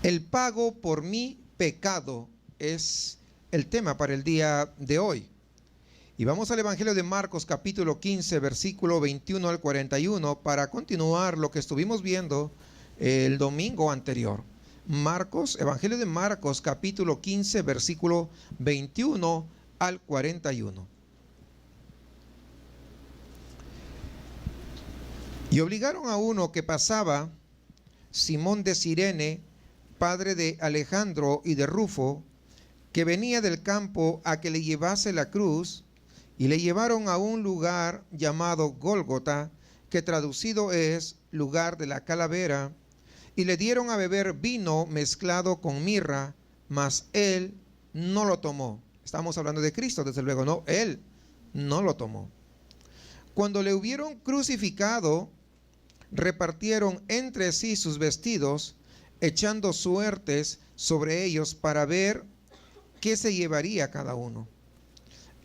El pago por mi pecado es el tema para el día de hoy. Y vamos al Evangelio de Marcos, capítulo 15, versículo 21 al 41, para continuar lo que estuvimos viendo el domingo anterior. Evangelio de Marcos, capítulo 15, versículo 21 al 41. Y obligaron a uno que pasaba, Simón de Cirene, padre de Alejandro y de Rufo, que venía del campo, a que le llevase la cruz, y le llevaron a un lugar llamado Gólgota, que traducido es lugar de la calavera, y le dieron a beber vino mezclado con mirra, mas él no lo tomó. Estamos hablando de Cristo, desde luego, no, él no lo tomó. Cuando le hubieron crucificado, repartieron entre sí sus vestidos, echando suertes sobre ellos para ver qué se llevaría cada uno.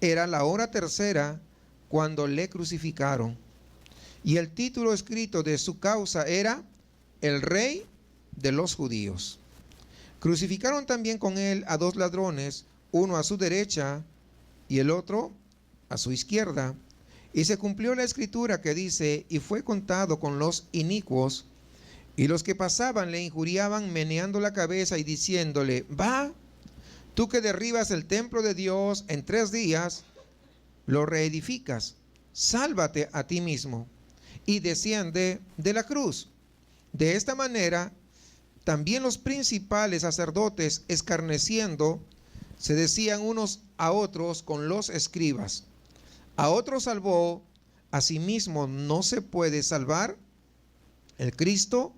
Era la hora tercera cuando le crucificaron, y el título escrito de su causa era El Rey de los Judíos. Crucificaron también con él a dos ladrones, uno a su derecha y el otro a su izquierda. Y se cumplió la escritura que dice: y fue contado con los inicuos, y los que pasaban le injuriaban meneando la cabeza y diciéndole: va, tú que derribas el templo de Dios en 3 días, lo reedificas, sálvate a ti mismo y desciende de la cruz. De esta manera, también los principales sacerdotes, escarneciendo, se decían unos a otros con los escribas: a otro salvó, a sí mismo no se puede salvar. El Cristo,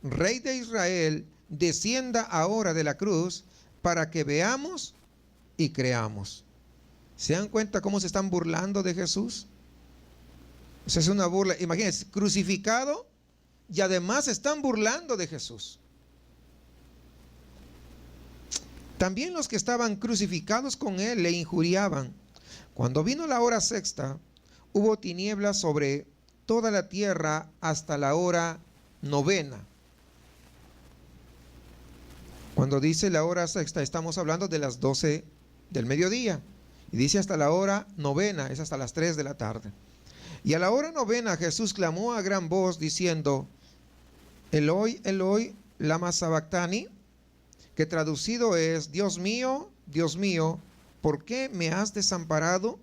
Rey de Israel, descienda ahora de la cruz para que veamos y creamos. ¿Se dan cuenta cómo se están burlando de Jesús? Esa es una burla. Imagínense, crucificado y además se están burlando de Jesús. También los que estaban crucificados con él le injuriaban. Cuando vino la hora sexta, hubo tinieblas sobre toda la tierra hasta la hora 9. Cuando dice la hora sexta, estamos hablando de las 12 del mediodía. Y dice hasta la hora 9, es hasta las 3 de la tarde. Y a la hora 9 Jesús clamó a gran voz diciendo: Eloi, Eloi, lama sabactani, que traducido es: Dios mío, ¿por qué me has desamparado?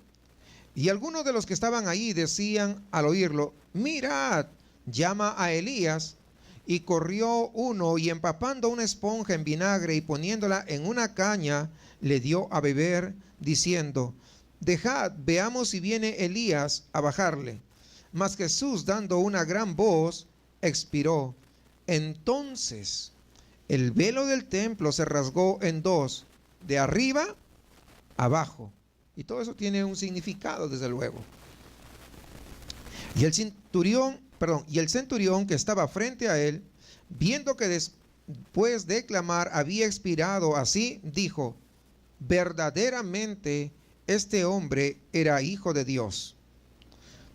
Y algunos de los que estaban allí decían al oírlo: mirad, llama a Elías. Y corrió uno y empapando una esponja en vinagre y poniéndola en una caña, le dio a beber, diciendo: dejad, veamos si viene Elías a bajarle. Mas Jesús, dando una gran voz, expiró. Entonces el velo del templo se rasgó en 2, de arriba abajo. Y todo eso tiene un significado, desde luego. Y el centurión que estaba frente a él, viendo que después de clamar había expirado así, dijo: verdaderamente este hombre era hijo de Dios.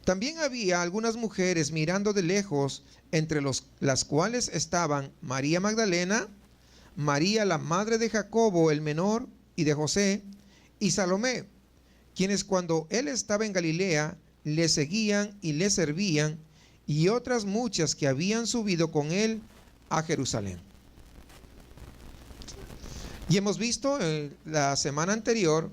También había algunas mujeres mirando de lejos, entre las cuales estaban María Magdalena, María la madre de Jacobo el menor y de José, y Salomé, quienes cuando él estaba en Galilea le seguían y le servían, y otras muchas que habían subido con él a Jerusalén. Y hemos visto la semana anterior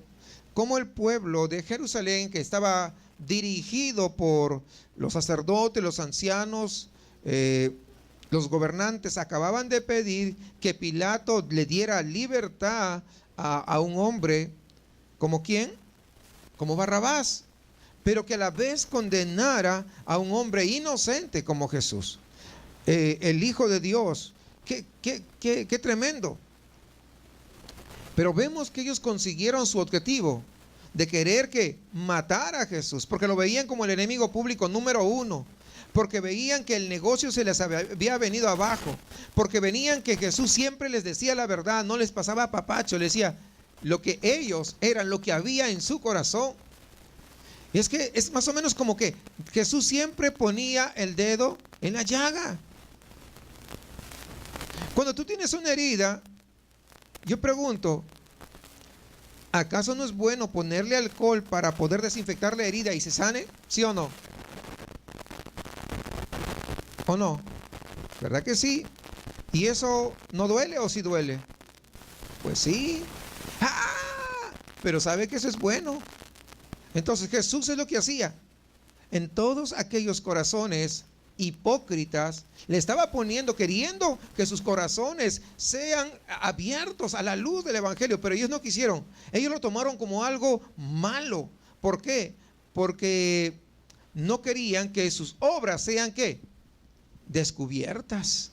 cómo el pueblo de Jerusalén, que estaba dirigido por los sacerdotes, los ancianos, los gobernantes, acababan de pedir que Pilato le diera libertad a un hombre, ¿como quién? Como Barrabás, pero que a la vez condenara a un hombre inocente como Jesús, el Hijo de Dios. Qué tremendo. Pero vemos que ellos consiguieron su objetivo de querer que matara a Jesús, porque lo veían como el enemigo público número 1, porque veían que el negocio se les había venido abajo, porque veían que Jesús siempre les decía la verdad, no les pasaba papacho, les decía lo que ellos eran, lo que había en su corazón. Y es que es más o menos como que Jesús siempre ponía el dedo en la llaga. Cuando tú tienes una herida, yo pregunto, ¿acaso no es bueno ponerle alcohol para poder desinfectar la herida y se sane? ¿Sí o no? ¿O no? ¿Verdad que sí? ¿Y eso no duele o sí duele? Pues sí. ¡Ah! Pero sabe que eso es bueno. Entonces Jesús es lo que hacía. En todos aquellos corazones hipócritas, le estaba poniendo, queriendo que sus corazones sean abiertos a la luz del evangelio, pero ellos no quisieron. Ellos lo tomaron como algo malo. ¿Por qué? Porque no querían que sus obras sean ¿qué? Descubiertas.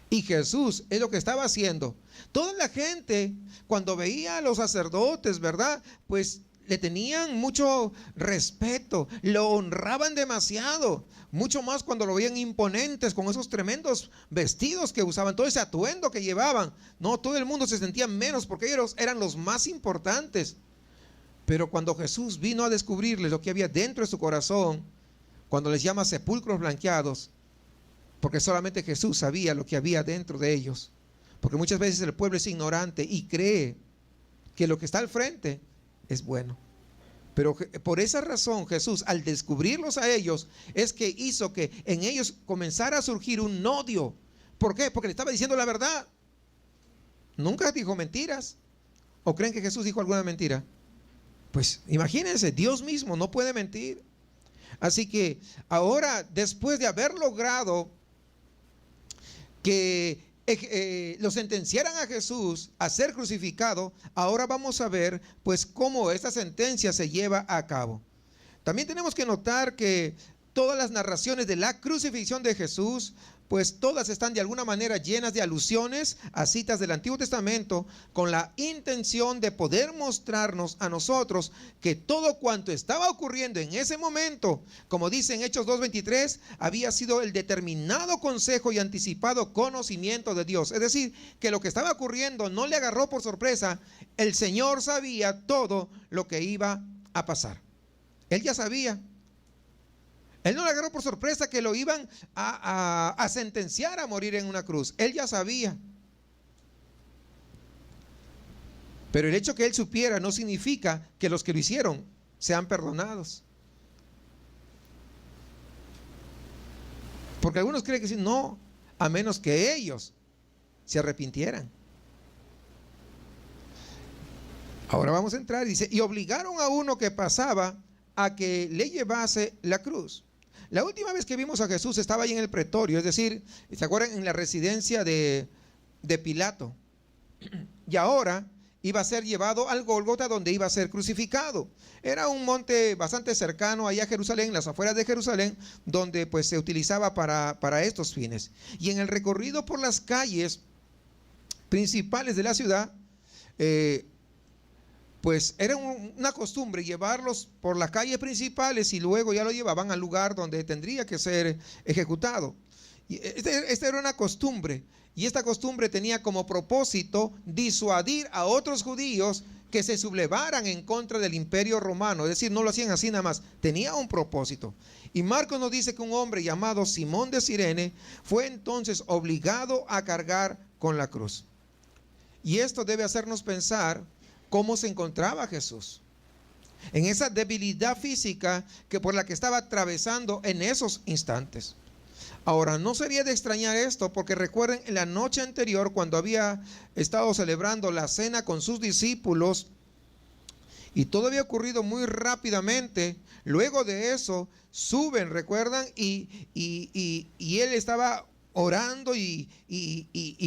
Y Jesús es lo que estaba haciendo. Toda la gente, cuando veía a los sacerdotes, ¿verdad? Pues le tenían mucho respeto, lo honraban demasiado, mucho más cuando lo veían imponentes con esos tremendos vestidos que usaban, todo ese atuendo que llevaban. No, todo el mundo se sentía menos porque ellos eran los más importantes. Pero cuando Jesús vino a descubrirles lo que había dentro de su corazón, cuando les llama sepulcros blanqueados, porque solamente Jesús sabía lo que había dentro de ellos, porque muchas veces el pueblo es ignorante y cree que lo que está al frente es bueno. Pero por esa razón Jesús, al descubrirlos a ellos, es que hizo que en ellos comenzara a surgir un odio. ¿Por qué? Porque le estaba diciendo la verdad. Nunca dijo mentiras. ¿O creen que Jesús dijo alguna mentira? Pues imagínense, Dios mismo no puede mentir. Así que ahora, después de haber logrado que lo sentenciaran a Jesús a ser crucificado, ahora vamos a ver pues cómo esta sentencia se lleva a cabo. También tenemos que notar que todas las narraciones de la crucifixión de Jesús, pues todas están de alguna manera llenas de alusiones a citas del Antiguo Testamento, con la intención de poder mostrarnos a nosotros que todo cuanto estaba ocurriendo en ese momento, como dice en Hechos 2:23, había sido el determinado consejo y anticipado conocimiento de Dios. Es decir, que lo que estaba ocurriendo no le agarró por sorpresa. El Señor sabía todo lo que iba a pasar. Él ya sabía. Él no le agarró por sorpresa que lo iban a sentenciar a morir en una cruz. Él ya sabía. Pero el hecho que él supiera no significa que los que lo hicieron sean perdonados. Porque algunos creen que sí, no, a menos que ellos se arrepintieran. Ahora vamos a entrar, dice, y obligaron a uno que pasaba a que le llevase la cruz. La última vez que vimos a Jesús estaba ahí en el pretorio, es decir, ¿se acuerdan? En la residencia de Pilato. Y ahora iba a ser llevado al Gólgota, donde iba a ser crucificado. Era un monte bastante cercano allá a Jerusalén, las afueras de Jerusalén, donde pues se utilizaba para estos fines. Y en el recorrido por las calles principales de la ciudad, pues era una costumbre llevarlos por las calles principales y luego ya lo llevaban al lugar donde tendría que ser ejecutado. Y esta era una costumbre, y esta costumbre tenía como propósito disuadir a otros judíos que se sublevaran en contra del imperio romano. Es decir, no lo hacían así nada más, tenía un propósito. Y Marcos nos dice que un hombre llamado Simón de Cirene fue entonces obligado a cargar con la cruz. Y esto debe hacernos pensar cómo se encontraba Jesús, en esa debilidad física que por la que estaba atravesando en esos instantes. Ahora, no sería de extrañar esto, porque recuerden en la noche anterior, cuando había estado celebrando la cena con sus discípulos, y todo había ocurrido muy rápidamente. Luego de eso suben, recuerdan, y él estaba orando y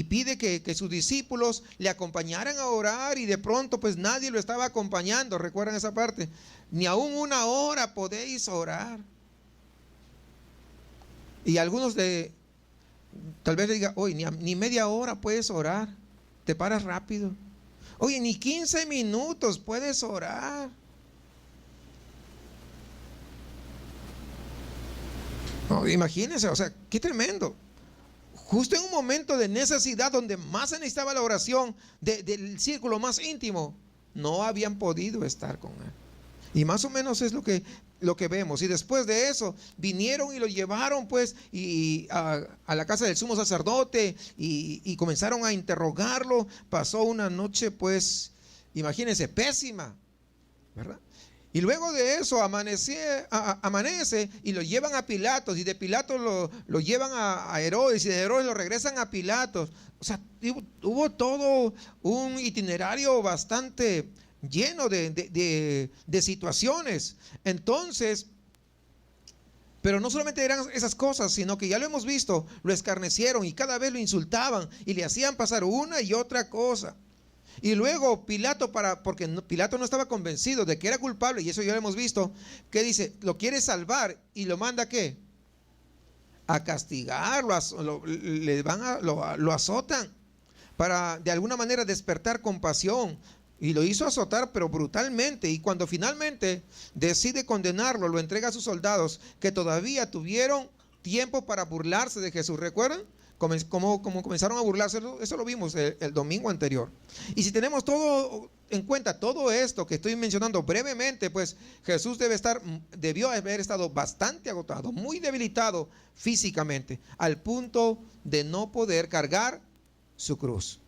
pide que sus discípulos le acompañaran a orar, y de pronto pues nadie lo estaba acompañando. ¿Recuerdan esa parte? Ni aún una hora podéis orar. Y algunos tal vez le digan, oye, ni media hora puedes orar, te paras rápido. Oye, ni 15 minutos puedes orar. No, imagínense, o sea, qué tremendo. Justo en un momento de necesidad donde más se necesitaba la oración del círculo más íntimo, no habían podido estar con él. Y más o menos es lo que vemos. Y después de eso vinieron y lo llevaron pues a la casa del sumo sacerdote y comenzaron a interrogarlo. Pasó una noche pues, imagínense, pésima, ¿verdad? Y luego de eso amanece y lo llevan a Pilatos, y de Pilatos lo llevan a Herodes, y de Herodes lo regresan a Pilatos. O sea, hubo todo un itinerario bastante lleno de situaciones. Entonces, pero no solamente eran esas cosas, sino que ya lo hemos visto, lo escarnecieron y cada vez lo insultaban y le hacían pasar una y otra cosa. Y luego Pilato, porque Pilato no estaba convencido de que era culpable, y eso ya lo hemos visto, que dice, lo quiere salvar y lo manda ¿a qué? A castigarlo, lo azotan para de alguna manera despertar compasión. Y lo hizo azotar, pero brutalmente. Y cuando finalmente decide condenarlo, lo entrega a sus soldados, que todavía tuvieron tiempo para burlarse de Jesús. ¿Recuerdan? Como comenzaron a burlarse, eso lo vimos el domingo anterior. Y si tenemos todo en cuenta, todo esto que estoy mencionando brevemente, pues Jesús debió haber estado bastante agotado, muy debilitado físicamente, al punto de no poder cargar su cruz.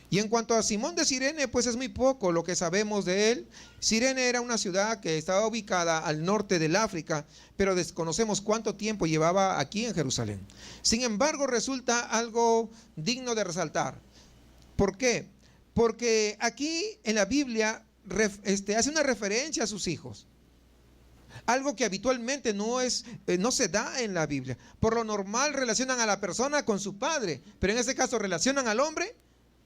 Y en cuanto a Simón de Cirene, pues es muy poco lo que sabemos de él. Cirene era una ciudad que estaba ubicada al norte del África, pero desconocemos cuánto tiempo llevaba aquí en Jerusalén. Sin embargo, resulta algo digno de resaltar. ¿Por qué? Porque aquí en la Biblia hace una referencia a sus hijos. Algo que habitualmente no se da en la Biblia. Por lo normal relacionan a la persona con su padre, pero en este caso relacionan al hombre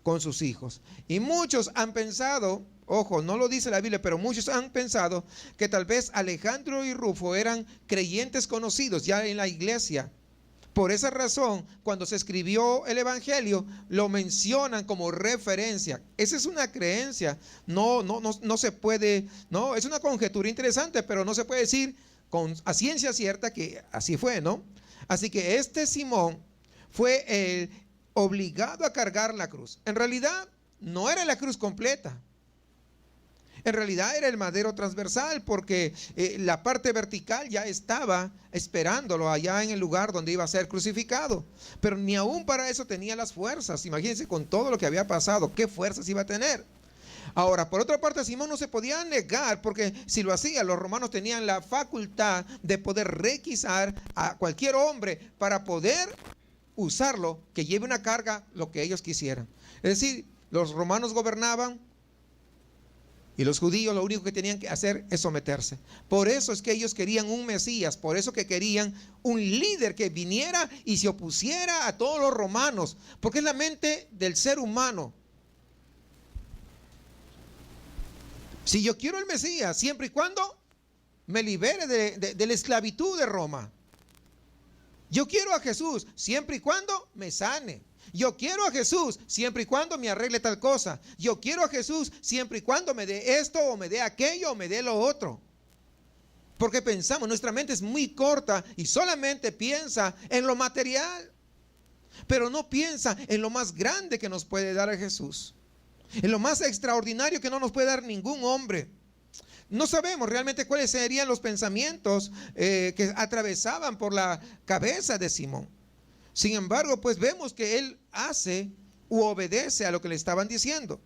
con sus hijos. Y muchos han pensado, ojo, no lo dice la Biblia, pero muchos han pensado que tal vez Alejandro y Rufo eran creyentes conocidos ya en la iglesia. Por esa razón, cuando se escribió el Evangelio, lo mencionan como referencia. Esa es una creencia, no se puede, no, es una conjetura interesante, pero no se puede decir a ciencia cierta que así fue, ¿no? Así que este Simón fue el obligado a cargar la cruz. En realidad no era la cruz completa, en realidad era el madero transversal, porque la parte vertical ya estaba esperándolo allá en el lugar donde iba a ser crucificado, pero ni aún para eso tenía las fuerzas. Imagínense con todo lo que había pasado, qué fuerzas iba a tener. Ahora, por otra parte, Simón no se podía negar, porque si lo hacía, los romanos tenían la facultad de poder requisar a cualquier hombre para poder usarlo, que lleve una carga, lo que ellos quisieran. Es decir, los romanos gobernaban y los judíos lo único que tenían que hacer es someterse. Por eso es que ellos querían un Mesías, por eso que querían un líder que viniera y se opusiera a todos los romanos, porque es la mente del ser humano. Si yo quiero el Mesías, siempre y cuando me libere de la esclavitud de Roma. Yo quiero a Jesús siempre y cuando me sane. Yo quiero a Jesús siempre y cuando me arregle tal cosa. Yo quiero a Jesús siempre y cuando me dé esto o me dé aquello o me dé lo otro. Porque pensamos, nuestra mente es muy corta y solamente piensa en lo material, pero no piensa en lo más grande que nos puede dar a Jesús, en lo más extraordinario que no nos puede dar ningún hombre. No sabemos realmente cuáles serían los pensamientos que atravesaban por la cabeza de Simón. Sin embargo, pues vemos que él hace u obedece a lo que le estaban diciendo.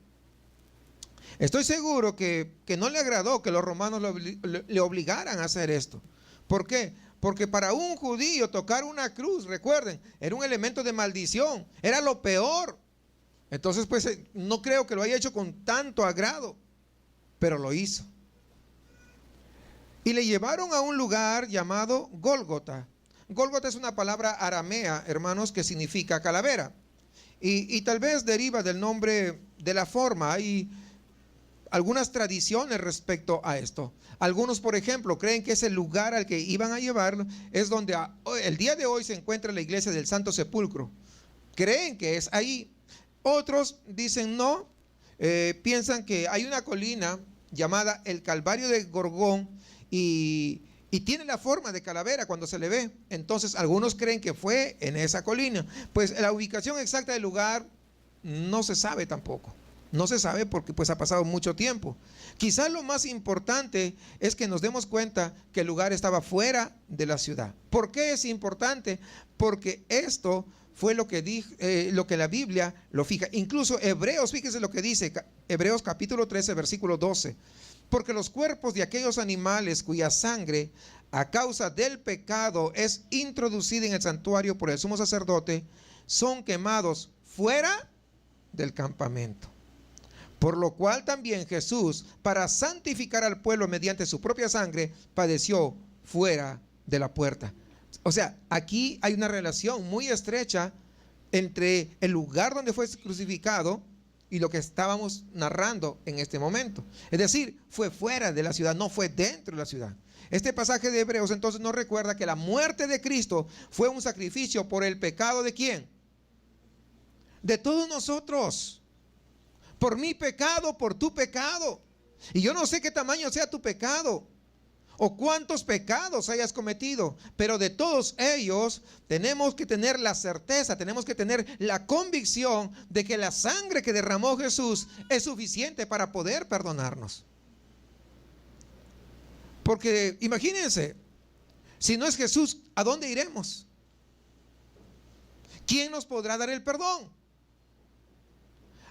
Estoy seguro que no le agradó que los romanos le obligaran a hacer esto. ¿Por qué? Porque para un judío tocar una cruz, recuerden, era un elemento de maldición, era lo peor. Entonces, pues no creo que lo haya hecho con tanto agrado, pero lo hizo. Y le llevaron a un lugar llamado Gólgota. Gólgota es una palabra aramea, hermanos, que significa calavera. Y tal vez deriva del nombre de la forma. Hay algunas tradiciones respecto a esto. Algunos, por ejemplo, creen que ese lugar al que iban a llevarlo es donde el día de hoy se encuentra la iglesia del Santo Sepulcro. Creen que es ahí. Otros dicen no, piensan que hay una colina llamada el Calvario de Gorgón y tiene la forma de calavera cuando se le ve. Entonces algunos creen que fue en esa colina. Pues la ubicación exacta del lugar no se sabe tampoco. No se sabe porque pues ha pasado mucho tiempo. Quizás lo más importante es que nos demos cuenta que el lugar estaba fuera de la ciudad. ¿Por qué es importante? Porque esto fue lo que la Biblia lo fija. Incluso Hebreos, fíjese lo que dice, Hebreos capítulo 13, versículo 12. Porque los cuerpos de aquellos animales cuya sangre a causa del pecado es introducida en el santuario por el sumo sacerdote, son quemados fuera del campamento. Por lo cual también Jesús, para santificar al pueblo mediante su propia sangre, padeció fuera de la puerta. O sea, aquí hay una relación muy estrecha entre el lugar donde fue crucificado y lo que estábamos narrando en este momento. Es decir, fue fuera de la ciudad, no fue dentro de la ciudad. Este pasaje de Hebreos entonces nos recuerda que la muerte de Cristo fue un sacrificio por el pecado ¿de quién? De todos nosotros. Por mi pecado, por tu pecado. Y yo no sé qué tamaño sea tu pecado o cuántos pecados hayas cometido, pero de todos ellos tenemos que tener la certeza, tenemos que tener la convicción de que la sangre que derramó Jesús es suficiente para poder perdonarnos. Porque imagínense, si no es Jesús, ¿a dónde iremos? ¿Quién nos podrá dar el perdón?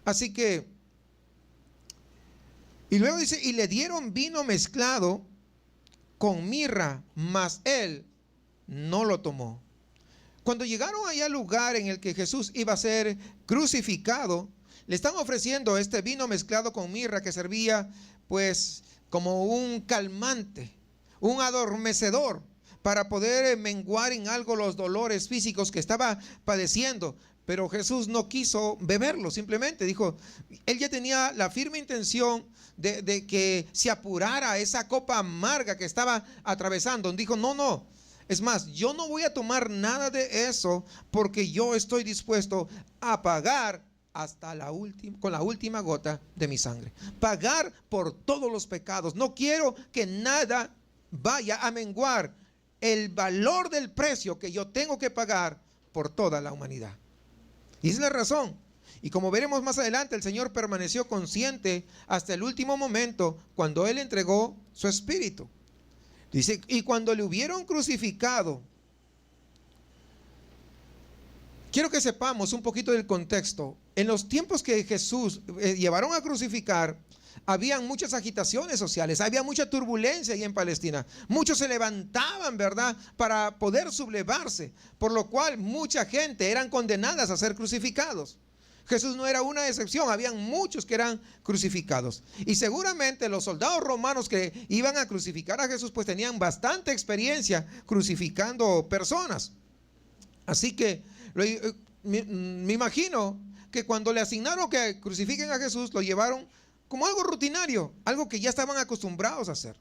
Así que, y luego dice, y le dieron vino mezclado con mirra, mas él no lo tomó. Cuando llegaron allá al lugar en el que Jesús iba a ser crucificado, le están ofreciendo este vino mezclado con mirra que servía pues como un calmante, un adormecedor para poder menguar en algo los dolores físicos que estaba padeciendo. Pero Jesús no quiso beberlo, simplemente dijo, él ya tenía la firme intención de que se apurara esa copa amarga que estaba atravesando. Dijo, no, es más, yo no voy a tomar nada de eso porque yo estoy dispuesto a pagar hasta con la última gota de mi sangre. Pagar por todos los pecados. No quiero que nada vaya a menguar el valor del precio que yo tengo que pagar por toda la humanidad. Y esa es la razón. Y como veremos más adelante, el Señor permaneció consciente hasta el último momento cuando Él entregó su espíritu. Dice, y cuando le hubieron crucificado, quiero que sepamos un poquito del contexto. En los tiempos que Jesús llevaron a crucificar, habían muchas agitaciones sociales, había mucha turbulencia ahí en Palestina. Muchos se levantaban, ¿verdad?, para poder sublevarse, por lo cual mucha gente eran condenadas a ser crucificados. Jesús no era una excepción, habían muchos que eran crucificados. Y seguramente los soldados romanos que iban a crucificar a Jesús, pues tenían bastante experiencia crucificando personas. Así que me imagino que cuando le asignaron que crucifiquen a Jesús, lo llevaron como algo rutinario, algo que ya estaban acostumbrados a hacer.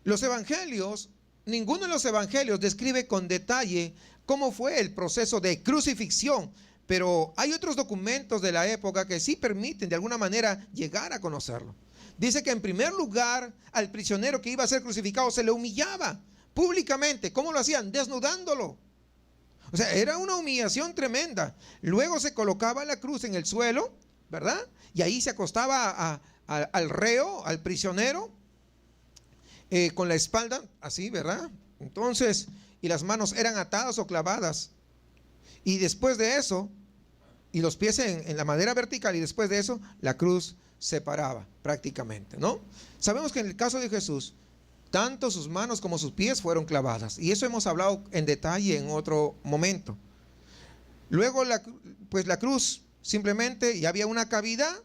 Los evangelios, ninguno de los evangelios describe con detalle cómo fue el proceso de crucifixión, pero hay otros documentos de la época que sí permiten de alguna manera llegar a conocerlo. Dice que en primer lugar al prisionero que iba a ser crucificado se le humillaba públicamente. ¿Cómo lo hacían? Desnudándolo. O sea, era una humillación tremenda. Luego se colocaba la cruz en el suelo, ¿verdad? Y ahí se acostaba al reo, al prisionero, con la espalda así, ¿verdad? Entonces, y las manos eran atadas o clavadas. Y después de eso, y los pies en la madera vertical, y después de eso, la cruz se paraba prácticamente, ¿no? Sabemos que en el caso de Jesús, tanto sus manos como sus pies fueron clavadas. Y eso hemos hablado en detalle en otro momento. Luego, pues la cruz simplemente, ya había una cavidad,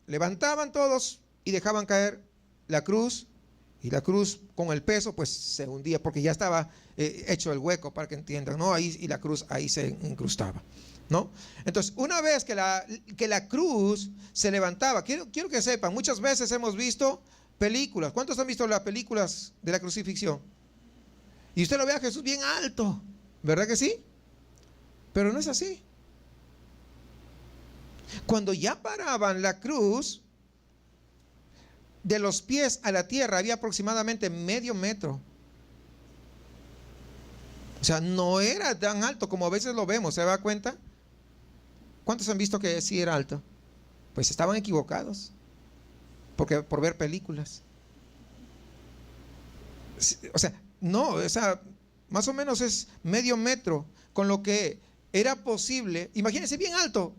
levantaban todos y dejaban caer la cruz. Y la cruz con el peso pues se hundía porque ya estaba hecho el hueco, para que entiendan, ¿no? Ahí, y la cruz ahí se incrustaba, ¿no? Entonces, una vez que la cruz se levantaba, quiero que sepan, muchas veces hemos visto películas. ¿Cuántos han visto las películas de la crucifixión? Y usted lo ve a Jesús bien alto, ¿verdad que sí? Pero no es así. Cuando ya paraban la cruz, de los pies a la tierra había aproximadamente medio metro. O sea, no era tan alto como a veces lo vemos, ¿se da cuenta? ¿Cuántos han visto que sí era alto? Pues estaban equivocados, porque por ver películas. O sea, no, o sea, más o menos es medio metro, con lo que era posible. Imagínense, bien alto.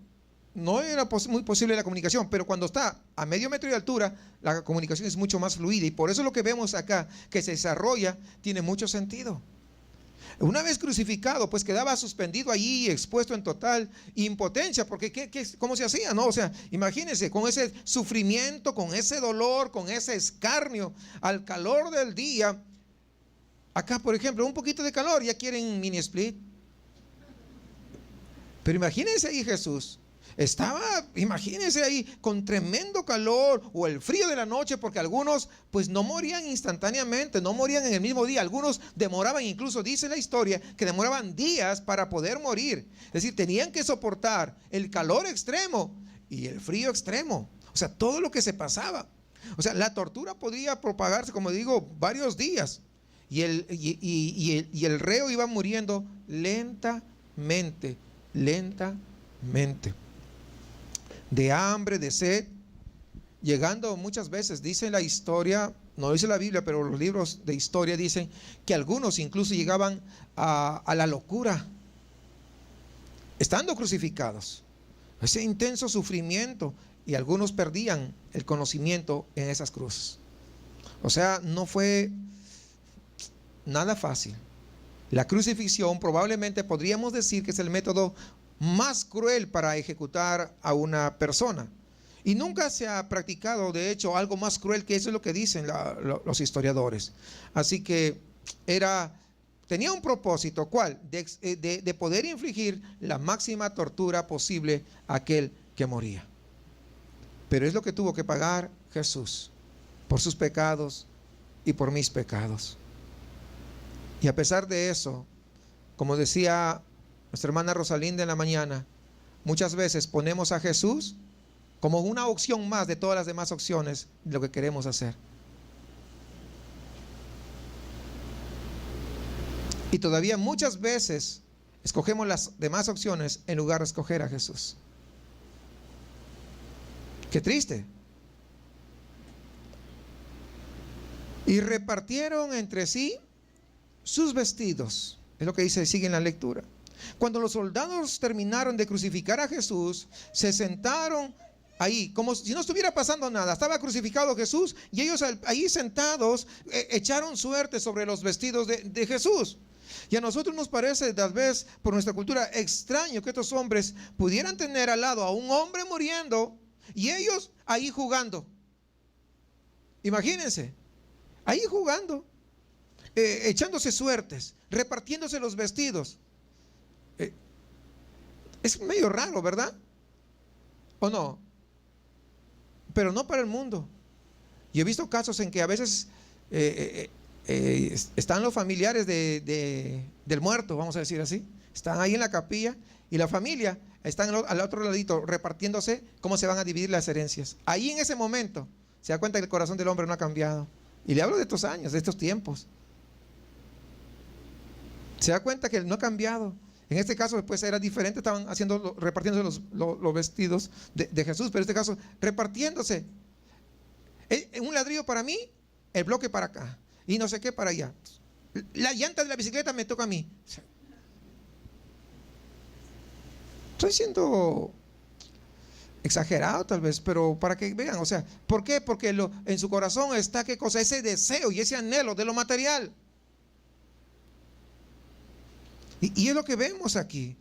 No era muy posible la comunicación, pero cuando está a medio metro de altura, la comunicación es mucho más fluida. Y por eso lo que vemos acá, que se desarrolla, tiene mucho sentido. Una vez crucificado, pues quedaba suspendido allí, expuesto en total impotencia, porque ¿cómo se hacía? ¿No? O sea, imagínense, con ese sufrimiento, con ese dolor, con ese escarnio, al calor del día. Acá, por ejemplo, un poquito de calor, ya quieren mini split. Pero imagínense ahí Jesús. Estaba, imagínense ahí, con tremendo calor o el frío de la noche, porque algunos pues no morían instantáneamente, no morían en el mismo día. Algunos demoraban, incluso dice la historia, que demoraban días para poder morir. Es decir, tenían que soportar el calor extremo y el frío extremo. O sea, todo lo que se pasaba. O sea, la tortura podría propagarse, como digo, varios días. Y el reo iba muriendo lentamente, lentamente. De hambre, de sed, llegando muchas veces, dice la historia, no dice la Biblia, pero los libros de historia dicen que algunos incluso llegaban a la locura, estando crucificados. Ese intenso sufrimiento, y algunos perdían el conocimiento en esas cruces. O sea, no fue nada fácil. La crucifixión probablemente podríamos decir que es el método más cruel para ejecutar a una persona. Y nunca se ha practicado, de hecho, algo más cruel que eso, es lo que dicen los historiadores. Así que tenía un propósito, ¿cuál? De poder infligir la máxima tortura posible a aquel que moría. Pero es lo que tuvo que pagar Jesús por sus pecados y por mis pecados. Y a pesar de eso, como decía nuestra hermana Rosalinda en la mañana, muchas veces ponemos a Jesús como una opción más de todas las demás opciones de lo que queremos hacer. Y todavía muchas veces escogemos las demás opciones en lugar de escoger a Jesús. Qué triste. Y repartieron entre sí sus vestidos. Es lo que dice, sigue en la lectura. Cuando los soldados terminaron de crucificar a Jesús, se sentaron ahí, como si no estuviera pasando nada. Estaba crucificado Jesús y ellos ahí sentados echaron suerte sobre los vestidos de Jesús. Y a nosotros nos parece, tal vez por nuestra cultura, extraño que estos hombres pudieran tener al lado a un hombre muriendo y ellos ahí jugando. Imagínense, ahí jugando, echándose suertes, repartiéndose los vestidos. Es medio raro, ¿verdad? ¿O no? Pero no para el mundo. Yo he visto casos en que a veces están los familiares del muerto, vamos a decir así. Están ahí en la capilla y la familia están al otro ladito repartiéndose cómo se van a dividir las herencias. Ahí en ese momento se da cuenta que el corazón del hombre no ha cambiado. Y le hablo de estos años, de estos tiempos. Se da cuenta que no ha cambiado. En este caso después era diferente, estaban repartiéndose los vestidos de Jesús, pero en este caso repartiéndose. Un ladrillo para mí, el bloque para acá, y no sé qué para allá. La llanta de la bicicleta me toca a mí. Estoy siendo exagerado tal vez, pero para que vean, o sea, ¿por qué? Porque en su corazón está, ¿qué cosa? Ese deseo y ese anhelo de lo material. Y es lo que vemos aquí.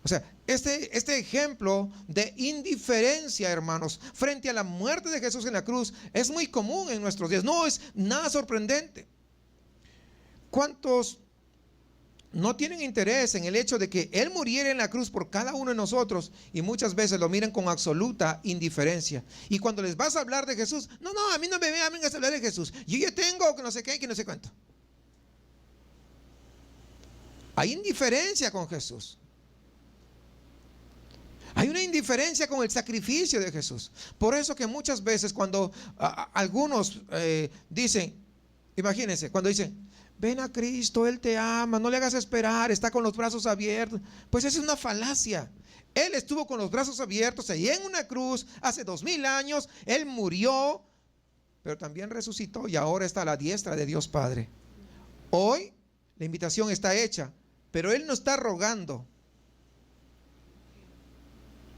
O sea, este ejemplo de indiferencia, hermanos, frente a la muerte de Jesús en la cruz es muy común en nuestros días. No es nada sorprendente. ¿Cuántos no tienen interés en el hecho de que Él muriera en la cruz por cada uno de nosotros? Y muchas veces lo miran con absoluta indiferencia. Y cuando les vas a hablar de Jesús, no, a mí no me vengas a hablar de Jesús. Yo ya tengo que no sé qué, que no sé cuánto. Hay indiferencia con Jesús. Hay una indiferencia con el sacrificio de Jesús. Por eso que muchas veces cuando algunos dicen, imagínense, cuando dicen, ven a Cristo, Él te ama, no le hagas esperar, está con los brazos abiertos. Pues esa es una falacia. Él estuvo con los brazos abiertos ahí en una cruz hace 2000 años. Él murió, pero también resucitó y ahora está a la diestra de Dios Padre. Hoy la invitación está hecha, pero Él no está rogando.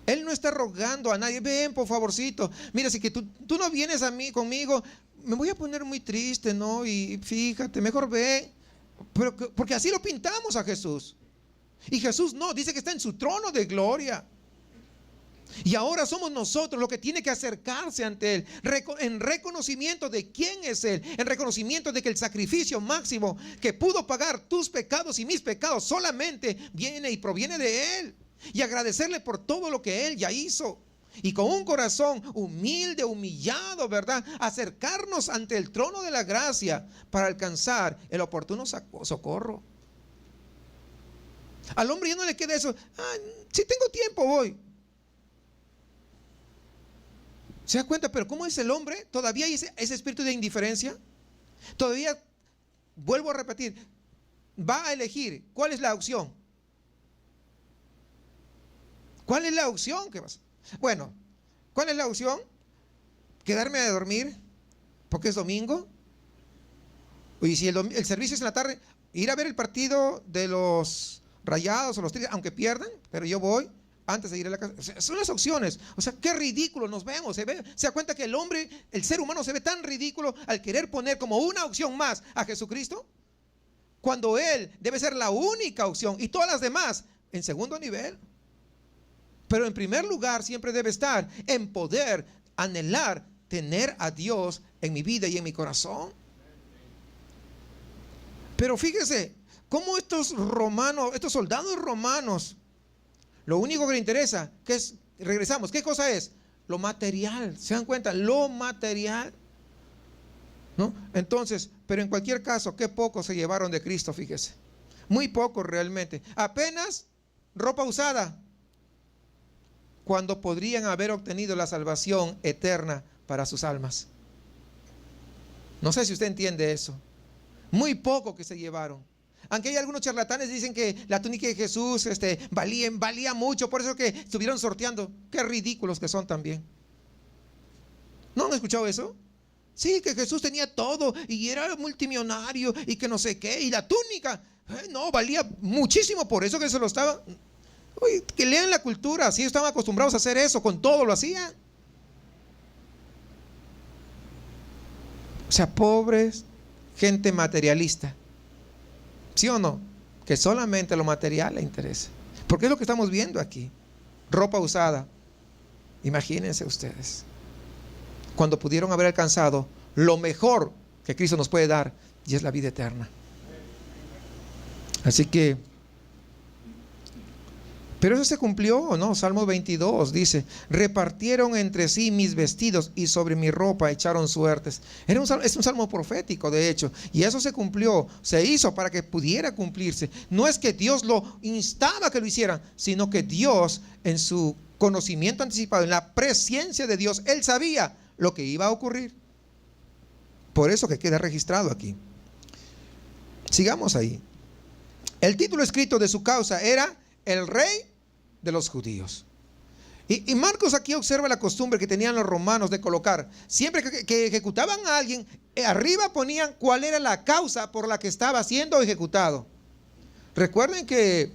Él no está rogando a nadie, ven por favorcito. Mira, si que tú no vienes a mí conmigo, me voy a poner muy triste, ¿no? Y fíjate, mejor ven. Pero, porque así lo pintamos a Jesús. Y Jesús no, dice que está en su trono de gloria. Y ahora somos nosotros los que tiene que acercarse ante Él en reconocimiento de quién es Él, en reconocimiento de que el sacrificio máximo que pudo pagar tus pecados y mis pecados solamente viene y proviene de Él. Y agradecerle por todo lo que Él ya hizo. Y con un corazón humilde, humillado, ¿verdad? Acercarnos ante el trono de la gracia para alcanzar el oportuno socorro. Al hombre ya no le queda eso. Si tengo tiempo voy. ¿Se da cuenta? Pero ¿cómo es el hombre? Todavía hay ese espíritu de indiferencia. Todavía, vuelvo a repetir, va a elegir. ¿Cuál es la opción? ¿Cuál es la opción? ¿Qué pasa? Bueno, ¿cuál es la opción? ¿Quedarme a dormir porque es domingo? Y si el servicio es en la tarde, ir a ver el partido de los Rayados o los Tigres, aunque pierdan, pero yo voy antes de ir a la casa. O sea, son las opciones. O sea, qué ridículo nos vemos. Se da cuenta que el hombre, el ser humano se ve tan ridículo al querer poner como una opción más a Jesucristo, cuando Él debe ser la única opción y todas las demás en segundo nivel. Pero en primer lugar siempre debe estar en poder anhelar tener a Dios en mi vida y en mi corazón. Pero fíjese cómo estos soldados romanos, lo único que les interesa, que es, regresamos, ¿qué cosa es? Lo material. ¿Se dan cuenta? Lo material, ¿no? Entonces, pero en cualquier caso, qué poco se llevaron de Cristo, fíjese. Muy poco realmente. Apenas ropa usada, cuando podrían haber obtenido la salvación eterna para sus almas. No sé si usted entiende eso. Muy poco que se llevaron. Aunque hay algunos charlatanes que dicen que la túnica de Jesús valía mucho, por eso que estuvieron sorteando. Qué ridículos que son también. ¿No han escuchado eso? Sí, que Jesús tenía todo y era multimillonario y que no sé qué, y la túnica, no, valía muchísimo, por eso que se lo estaba. Uy, que lean la cultura, si estaban acostumbrados a hacer eso, con todo lo hacían. O sea, pobres, gente materialista. ¿Sí o no? Que solamente lo material le interesa. Porque es lo que estamos viendo aquí. Ropa usada. Imagínense ustedes, cuando pudieron haber alcanzado lo mejor que Cristo nos puede dar, y es la vida eterna. Así que, pero eso se cumplió, ¿o no? Salmo 22 dice: repartieron entre sí mis vestidos y sobre mi ropa echaron suertes. Es un salmo profético, de hecho, y eso se cumplió, se hizo para que pudiera cumplirse. No es que Dios lo instaba a que lo hicieran, sino que Dios, en su conocimiento anticipado, en la presciencia de Dios, Él sabía lo que iba a ocurrir. Por eso que queda registrado aquí. Sigamos ahí. El título escrito de su causa era el Rey de los Judíos. Y Marcos aquí observa la costumbre que tenían los romanos de colocar, siempre que ejecutaban a alguien, arriba ponían cuál era la causa por la que estaba siendo ejecutado. Recuerden que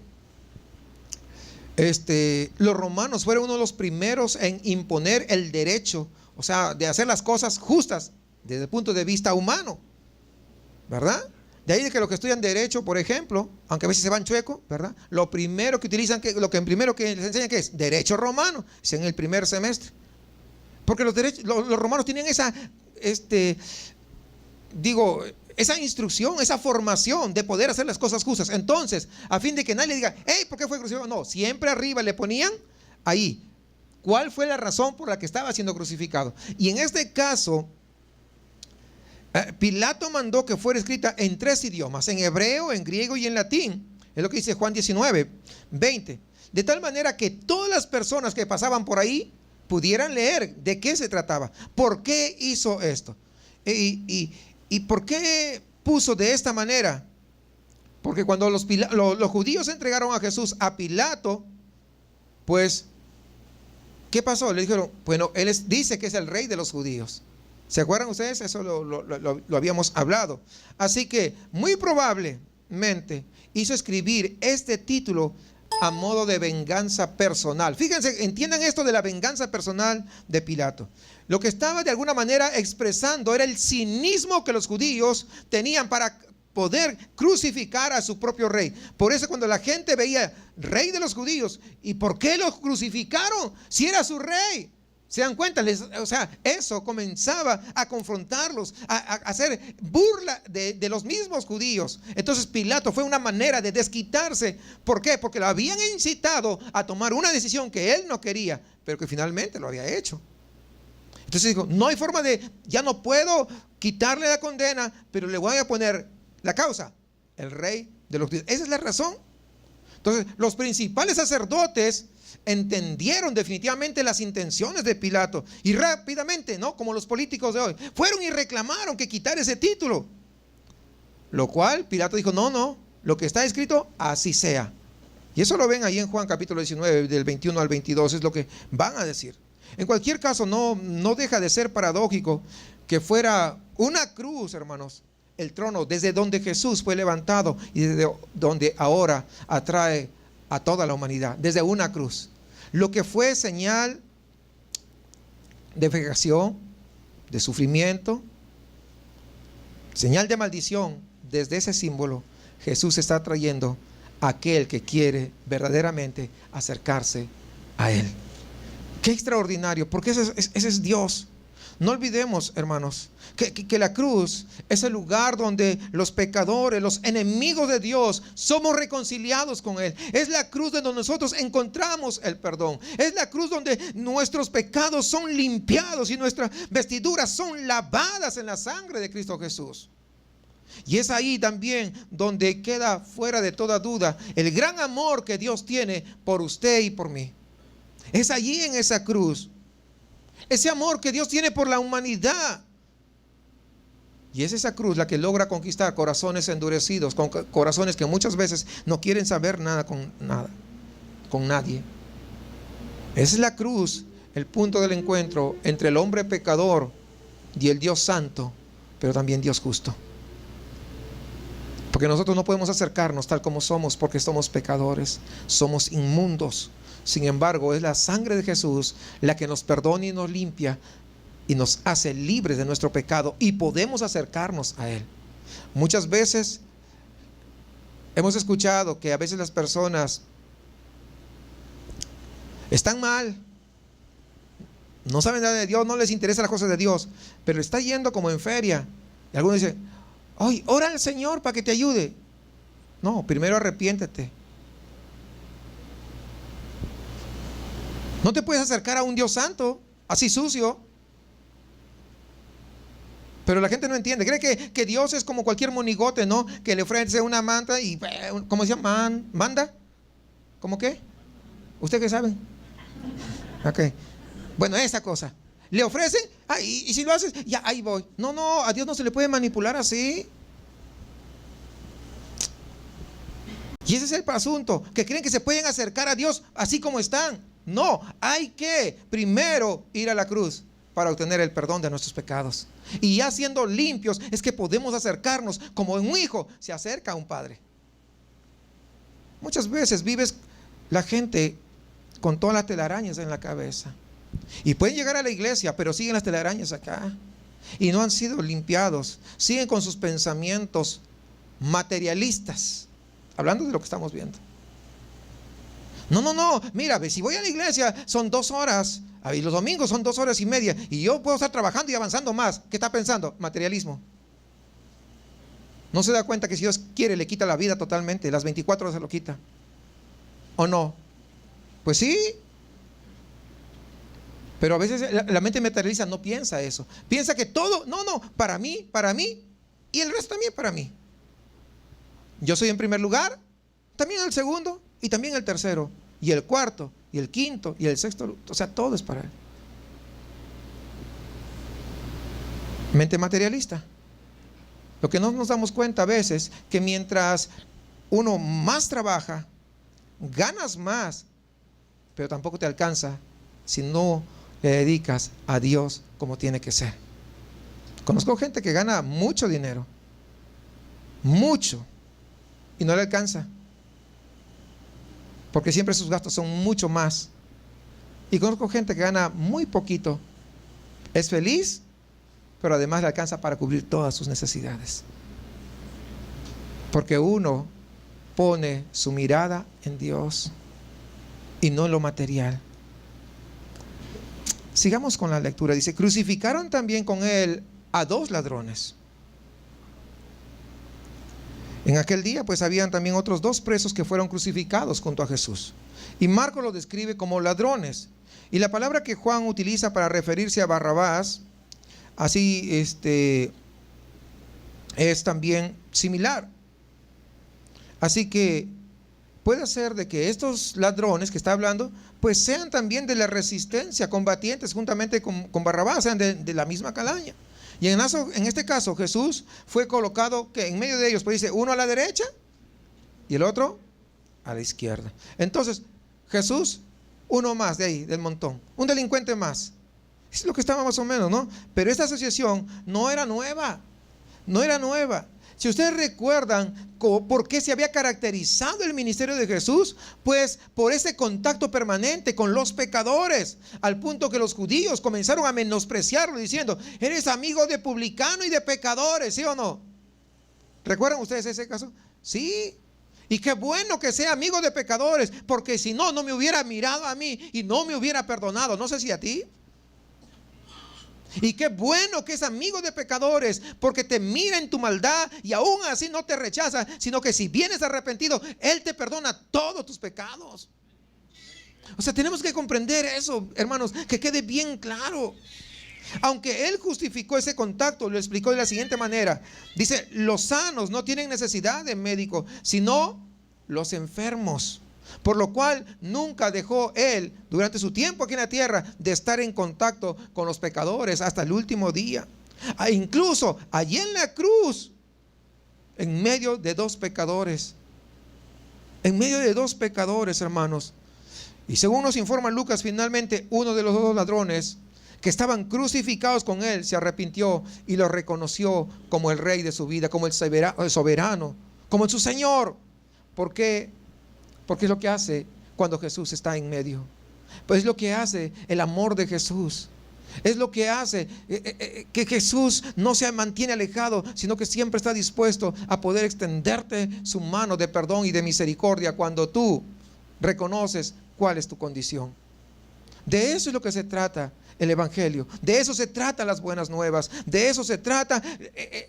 los romanos fueron uno de los primeros en imponer el derecho, o sea, de hacer las cosas justas desde el punto de vista humano, ¿verdad? De ahí de que los que estudian derecho, por ejemplo, aunque a veces se van chueco, ¿verdad? Lo primero que utilizan, primero que les enseñan, ¿qué es? Derecho romano, es en el primer semestre. Porque los romanos tienen esa instrucción, esa formación de poder hacer las cosas justas. Entonces, a fin de que nadie le diga, hey, ¿por qué fue crucificado? No, siempre arriba le ponían ahí, ¿cuál fue la razón por la que estaba siendo crucificado? Y en este caso, Pilato mandó que fuera escrita en 3 idiomas, en hebreo, en griego y en latín. Es lo que dice Juan 19:20. De tal manera que todas las personas que pasaban por ahí pudieran leer de qué se trataba, por qué hizo esto y por qué puso de esta manera, porque cuando los judíos entregaron a Jesús a Pilato, pues, ¿qué pasó? Le dijeron, bueno, él dice que es el rey de los judíos. ¿Se acuerdan ustedes? Eso lo habíamos hablado. Así que muy probablemente hizo escribir este título a modo de venganza personal. Fíjense, entiendan esto de la venganza personal de Pilato. Lo que estaba de alguna manera expresando era el cinismo que los judíos tenían para poder crucificar a su propio rey. Por eso cuando la gente veía rey de los judíos, ¿y por qué lo crucificaron si era su rey? ¿Se dan cuenta? O sea, eso comenzaba a confrontarlos, a hacer burla de los mismos judíos. Entonces Pilato fue una manera de desquitarse. ¿Por qué? Porque lo habían incitado a tomar una decisión que él no quería, pero que finalmente lo había hecho. Entonces dijo, no hay forma ya no puedo quitarle la condena, pero le voy a poner la causa, el rey de los judíos. Esa es la razón. Entonces los principales sacerdotes entendieron definitivamente las intenciones de Pilato y rápidamente, ¿no? Como los políticos de hoy, fueron y reclamaron que quitar ese título. Lo cual Pilato dijo, no, lo que está escrito, así sea. Y eso lo ven ahí en Juan capítulo 19, del 21 al 22, es lo que van a decir. En cualquier caso, no deja de ser paradójico que fuera una cruz, hermanos, el trono desde donde Jesús fue levantado y desde donde ahora atrae a toda la humanidad, desde una cruz. Lo que fue señal de vejación, de sufrimiento, señal de maldición, desde ese símbolo Jesús está trayendo a aquel que quiere verdaderamente acercarse a Él. Qué extraordinario, porque ese es Dios. No olvidemos, hermanos, que la cruz es el lugar donde los pecadores, los enemigos de Dios, somos reconciliados con Él. Es la cruz donde nosotros encontramos el perdón. Es la cruz donde nuestros pecados son limpiados y nuestras vestiduras son lavadas en la sangre de Cristo Jesús. Y es ahí también donde queda fuera de toda duda el gran amor que Dios tiene por usted y por mí. Es allí en esa cruz. Ese amor que Dios tiene por la humanidad. Y es esa cruz la que logra conquistar corazones endurecidos, con corazones que muchas veces no quieren saber nada con nadie. Esa es la cruz, el punto del encuentro entre el hombre pecador y el Dios santo, pero también Dios justo. Porque nosotros no podemos acercarnos tal como somos porque somos pecadores, somos inmundos. Sin embargo, es la sangre de Jesús la que nos perdona y nos limpia y nos hace libres de nuestro pecado y podemos acercarnos a Él. Muchas veces hemos escuchado que a veces las personas están mal, no saben nada de Dios, no les interesa las cosas de Dios, pero está yendo como en feria. Y algunos dicen, ¡ay, ora al Señor para que te ayude! No, primero arrepiéntete. No te puedes acercar a un Dios santo, así sucio. Pero la gente no entiende. Cree que Dios es como cualquier monigote, ¿no? Que le ofrece una manta y, ¿cómo se llama? ¿Manda? ¿Cómo qué? ¿Usted qué sabe? Ok. Bueno, esa cosa. Le ofrecen, y si lo haces, ya ahí voy. No, a Dios no se le puede manipular así. Y ese es el asunto, que creen que se pueden acercar a Dios así como están. No, hay que primero ir a la cruz para obtener el perdón de nuestros pecados. Y ya siendo limpios es que podemos acercarnos como un hijo se acerca a un padre. Muchas veces vives la gente con todas las telarañas en la cabeza. Y pueden llegar a la iglesia, pero siguen las telarañas acá. Y no han sido limpiados. Siguen con sus pensamientos materialistas. Hablando de lo que estamos viendo. No, mira, si voy a la iglesia son 2 horas y los domingos son 2 horas y media y yo puedo estar trabajando y avanzando más. ¿Qué está pensando? Materialismo. ¿No se da cuenta que si Dios quiere le quita la vida totalmente? Las 24 horas se lo quita. ¿O no? Pues sí. Pero a veces la mente materialista no piensa eso. Piensa que todo, para mí y el resto también para mí. Yo soy en primer lugar, también el segundo y también el tercero y el cuarto y el quinto y el sexto, o sea, todo es para Él. Mente materialista. Lo que no nos damos cuenta a veces, que mientras uno más trabaja, ganas más, pero tampoco te alcanza si no le dedicas a Dios como tiene que ser. Conozco gente que gana mucho dinero, mucho, y no le alcanza, porque siempre sus gastos son mucho más. Y conozco gente que gana muy poquito, es feliz, pero además le alcanza para cubrir todas sus necesidades, porque uno pone su mirada en Dios y no en lo material. Sigamos con la lectura. Dice: crucificaron también con él a 2 ladrones. En aquel día pues habían también otros 2 presos que fueron crucificados junto a Jesús, y Marcos los describe como ladrones, y la palabra que Juan utiliza para referirse a Barrabás así es también similar. Así que puede ser de que estos ladrones que está hablando pues sean también de la resistencia, combatientes juntamente con Barrabás, sean de la misma calaña. Y en este caso Jesús fue colocado que en medio de ellos, pues dice, uno a la derecha y el otro a la izquierda. Entonces Jesús, uno más de ahí, del montón, un delincuente más. Es lo que estaba más o menos, ¿no? Pero esta asociación no era nueva, no era nueva. Si ustedes recuerdan por qué se había caracterizado el ministerio de Jesús, pues por ese contacto permanente con los pecadores, al punto que los judíos comenzaron a menospreciarlo diciendo, eres amigo de publicanos y de pecadores, ¿sí o no? ¿Recuerdan ustedes ese caso? Sí. Y qué bueno que sea amigo de pecadores, porque si no, no me hubiera mirado a mí y no me hubiera perdonado. No sé si a ti. Y qué bueno que es amigo de pecadores, porque te mira en tu maldad y aún así no te rechaza, sino que si vienes arrepentido, Él te perdona todos tus pecados. O sea, tenemos que comprender eso, hermanos, que quede bien claro. Aunque Él justificó ese contacto, lo explicó de la siguiente manera. Dice, los sanos no tienen necesidad de médico, sino los enfermos. Por lo cual nunca dejó Él, durante su tiempo aquí en la tierra, de estar en contacto con los pecadores hasta el último día. Incluso allí en la cruz, en medio de 2 pecadores. En medio de 2 pecadores, hermanos. Y según nos informa Lucas, finalmente uno de los 2 ladrones que estaban crucificados con Él se arrepintió y lo reconoció como el rey de su vida, como el soberano, como su Señor. ¿Por qué? Porque es lo que hace cuando Jesús está en medio. Pues es lo que hace el amor de Jesús. Es lo que hace que Jesús no se mantiene alejado, sino que siempre está dispuesto a poder extenderte su mano de perdón y de misericordia cuando tú reconoces cuál es tu condición. De eso es lo que se trata el Evangelio. De eso se trata las buenas nuevas. De eso se trata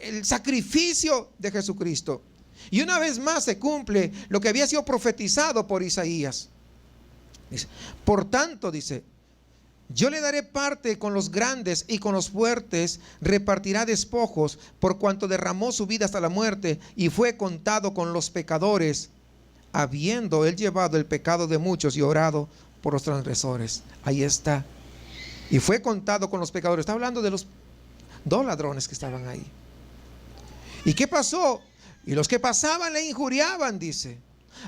el sacrificio de Jesucristo. Y una vez más se cumple lo que había sido profetizado por Isaías. Dice, por tanto, dice, yo le daré parte con los grandes y con los fuertes repartirá despojos, por cuanto derramó su vida hasta la muerte y fue contado con los pecadores, habiendo él llevado el pecado de muchos y orado por los transgresores. Ahí está. Y fue contado con los pecadores. Está hablando de los 2 ladrones que estaban ahí. ¿Y qué pasó? Y los que pasaban le injuriaban, dice.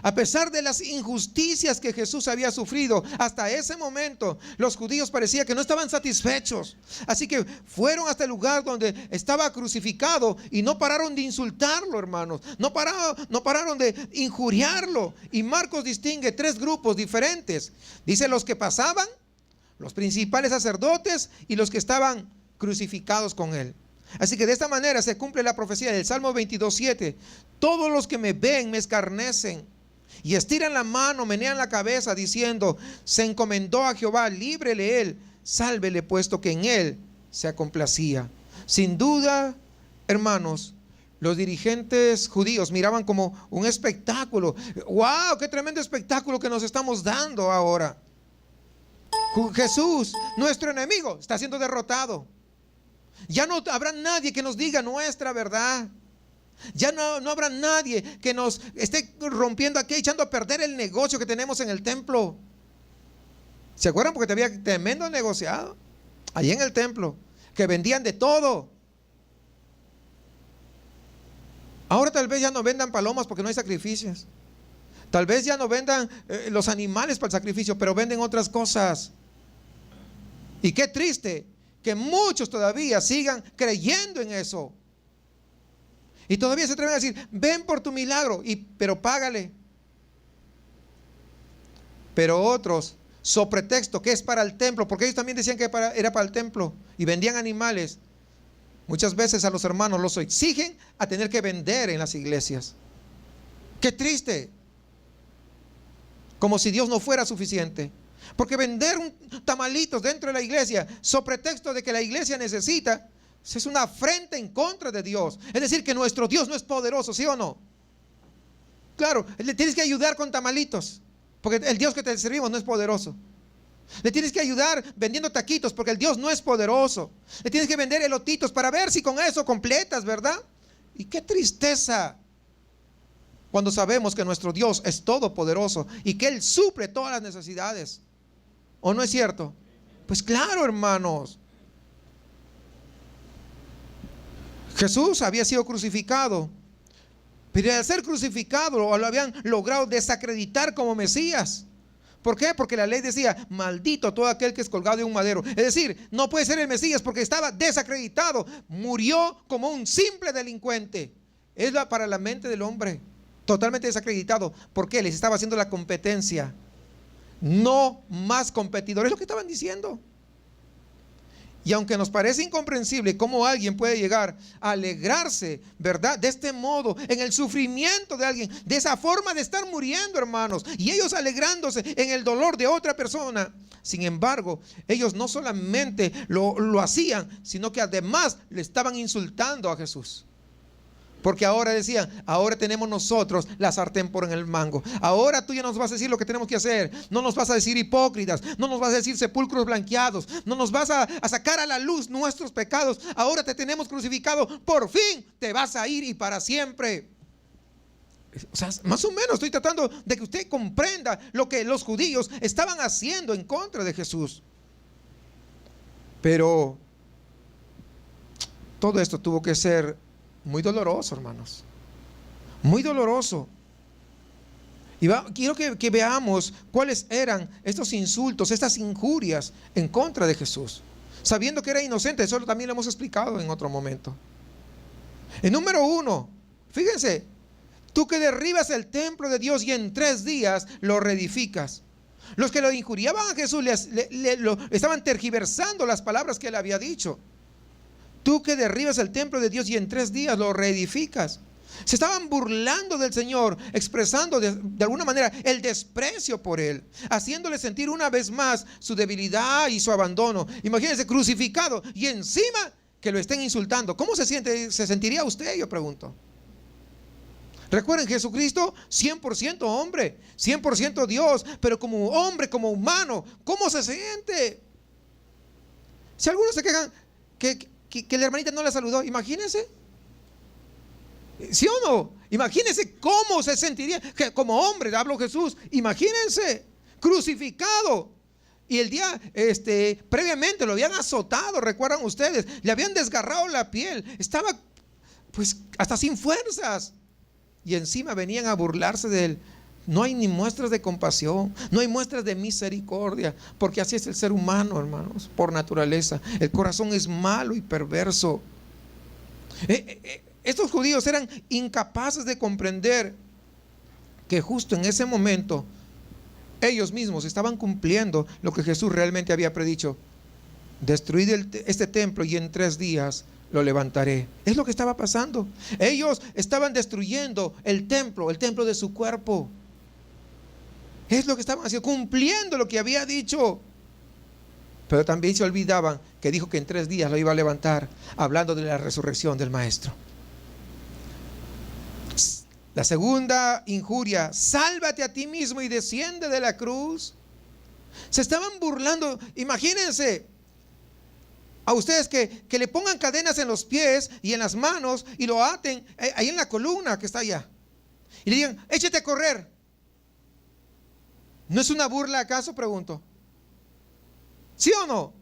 A pesar de las injusticias que Jesús había sufrido, hasta ese momento los judíos parecía que no estaban satisfechos. Así que fueron hasta el lugar donde estaba crucificado y no pararon de insultarlo, hermanos. No pararon de injuriarlo. Y Marcos distingue 3 grupos diferentes. Dice los que pasaban, los principales sacerdotes y los que estaban crucificados con él. Así que de esta manera se cumple la profecía del Salmo 22:7. Todos los que me ven me escarnecen y estiran la mano, menean la cabeza diciendo, se encomendó a Jehová, líbrele él, sálvele puesto que en él se complacía. Sin duda, hermanos, los dirigentes judíos miraban como un espectáculo. ¡Wow! ¡Qué tremendo espectáculo que nos estamos dando ahora! Jesús, nuestro enemigo, está siendo derrotado. Ya no habrá nadie que nos diga nuestra verdad. Ya no habrá nadie que nos esté rompiendo aquí, echando a perder el negocio que tenemos en el templo. ¿Se acuerdan? Porque había tremendo negociado allí en el templo, que vendían de todo. Ahora tal vez ya no vendan palomas porque no hay sacrificios. Tal vez ya no vendan los animales para el sacrificio, pero venden otras cosas. Y qué triste que muchos todavía sigan creyendo en eso. Y todavía se atreven a decir, ven por tu milagro, pero págale. Pero otros, so pretexto que es para el templo, porque ellos también decían que era para el templo, y vendían animales. Muchas veces a los hermanos los exigen a tener que vender en las iglesias. Qué triste. Como si Dios no fuera suficiente. Porque vender tamalitos dentro de la iglesia, so pretexto de que la iglesia necesita, es una afrenta en contra de Dios. Es decir, que nuestro Dios no es poderoso, ¿sí o no? Claro, le tienes que ayudar con tamalitos, porque el Dios que te servimos no es poderoso. Le tienes que ayudar vendiendo taquitos, porque el Dios no es poderoso. Le tienes que vender elotitos para ver si con eso completas, ¿verdad? Y qué tristeza cuando sabemos que nuestro Dios es todopoderoso y que Él suple todas las necesidades. ¿O no es cierto? Pues claro, hermanos. Jesús había sido crucificado, pero al ser crucificado lo habían logrado desacreditar como Mesías. ¿Por qué? Porque la ley decía, maldito todo aquel que es colgado de un madero. Es decir, no puede ser el Mesías porque estaba desacreditado. Murió como un simple delincuente. Es para la mente del hombre, totalmente desacreditado. ¿Por qué? Les estaba haciendo la competencia. No más competidores, es lo que estaban diciendo. Y aunque nos parece incomprensible cómo alguien puede llegar a alegrarse, ¿verdad? De este modo, en el sufrimiento de alguien, de esa forma de estar muriendo, hermanos, y ellos alegrándose en el dolor de otra persona. Sin embargo, ellos no solamente lo hacían, sino que además le estaban insultando a Jesús. Porque ahora decían, ahora tenemos nosotros la sartén por en el mango. Ahora tú ya nos vas a decir lo que tenemos que hacer. No nos vas a decir hipócritas, no nos vas a decir sepulcros blanqueados, no nos vas a sacar a la luz nuestros pecados. Ahora te tenemos crucificado, por fin te vas a ir y para siempre. O sea, más o menos estoy tratando de que usted comprenda lo que los judíos estaban haciendo en contra de Jesús. Pero todo esto tuvo que ser muy doloroso, hermanos. Muy doloroso. Y quiero que veamos cuáles eran estos insultos, estas injurias en contra de Jesús, sabiendo que era inocente. Eso también lo hemos explicado en otro momento. En número 1, fíjense, tú que derribas el templo de Dios y en 3 días lo reedificas. Los que lo injuriaban a Jesús estaban tergiversando las palabras que él había dicho. Tú que derribas el templo de Dios y en 3 días lo reedificas. Se estaban burlando del Señor, expresando de alguna manera el desprecio por Él, haciéndole sentir una vez más su debilidad y su abandono. Imagínense, crucificado y encima que lo estén insultando. ¿Cómo se sentiría usted? Yo pregunto. Recuerden, Jesucristo 100% hombre, 100% Dios, pero como hombre, como humano, ¿cómo se siente? Si algunos se quejan que la hermanita no la saludó, imagínense. ¿Sí o no? Imagínense cómo se sentiría, que como hombre, hablo Jesús, imagínense, crucificado. Y el día previamente lo habían azotado, recuerdan ustedes, le habían desgarrado la piel, estaba pues hasta sin fuerzas. Y encima venían a burlarse de él. No hay ni muestras de compasión, no hay muestras de misericordia, porque así es el ser humano, hermanos, por naturaleza. El corazón es malo y perverso. Estos judíos eran incapaces de comprender que justo en ese momento ellos mismos estaban cumpliendo lo que Jesús realmente había predicho: destruid este templo y en 3 días lo levantaré. Es lo que estaba pasando. Ellos estaban destruyendo el templo de su cuerpo. Es lo que estaban haciendo, cumpliendo lo que había dicho. Pero también se olvidaban que dijo que en 3 días lo iba a levantar, hablando de la resurrección del Maestro. La segunda injuria: sálvate a ti mismo y desciende de la cruz. Se estaban burlando. Imagínense a ustedes que le pongan cadenas en los pies y en las manos y lo aten ahí en la columna que está allá y le digan, échate a correr. ¿No es una burla acaso? Pregunto. ¿Sí o no?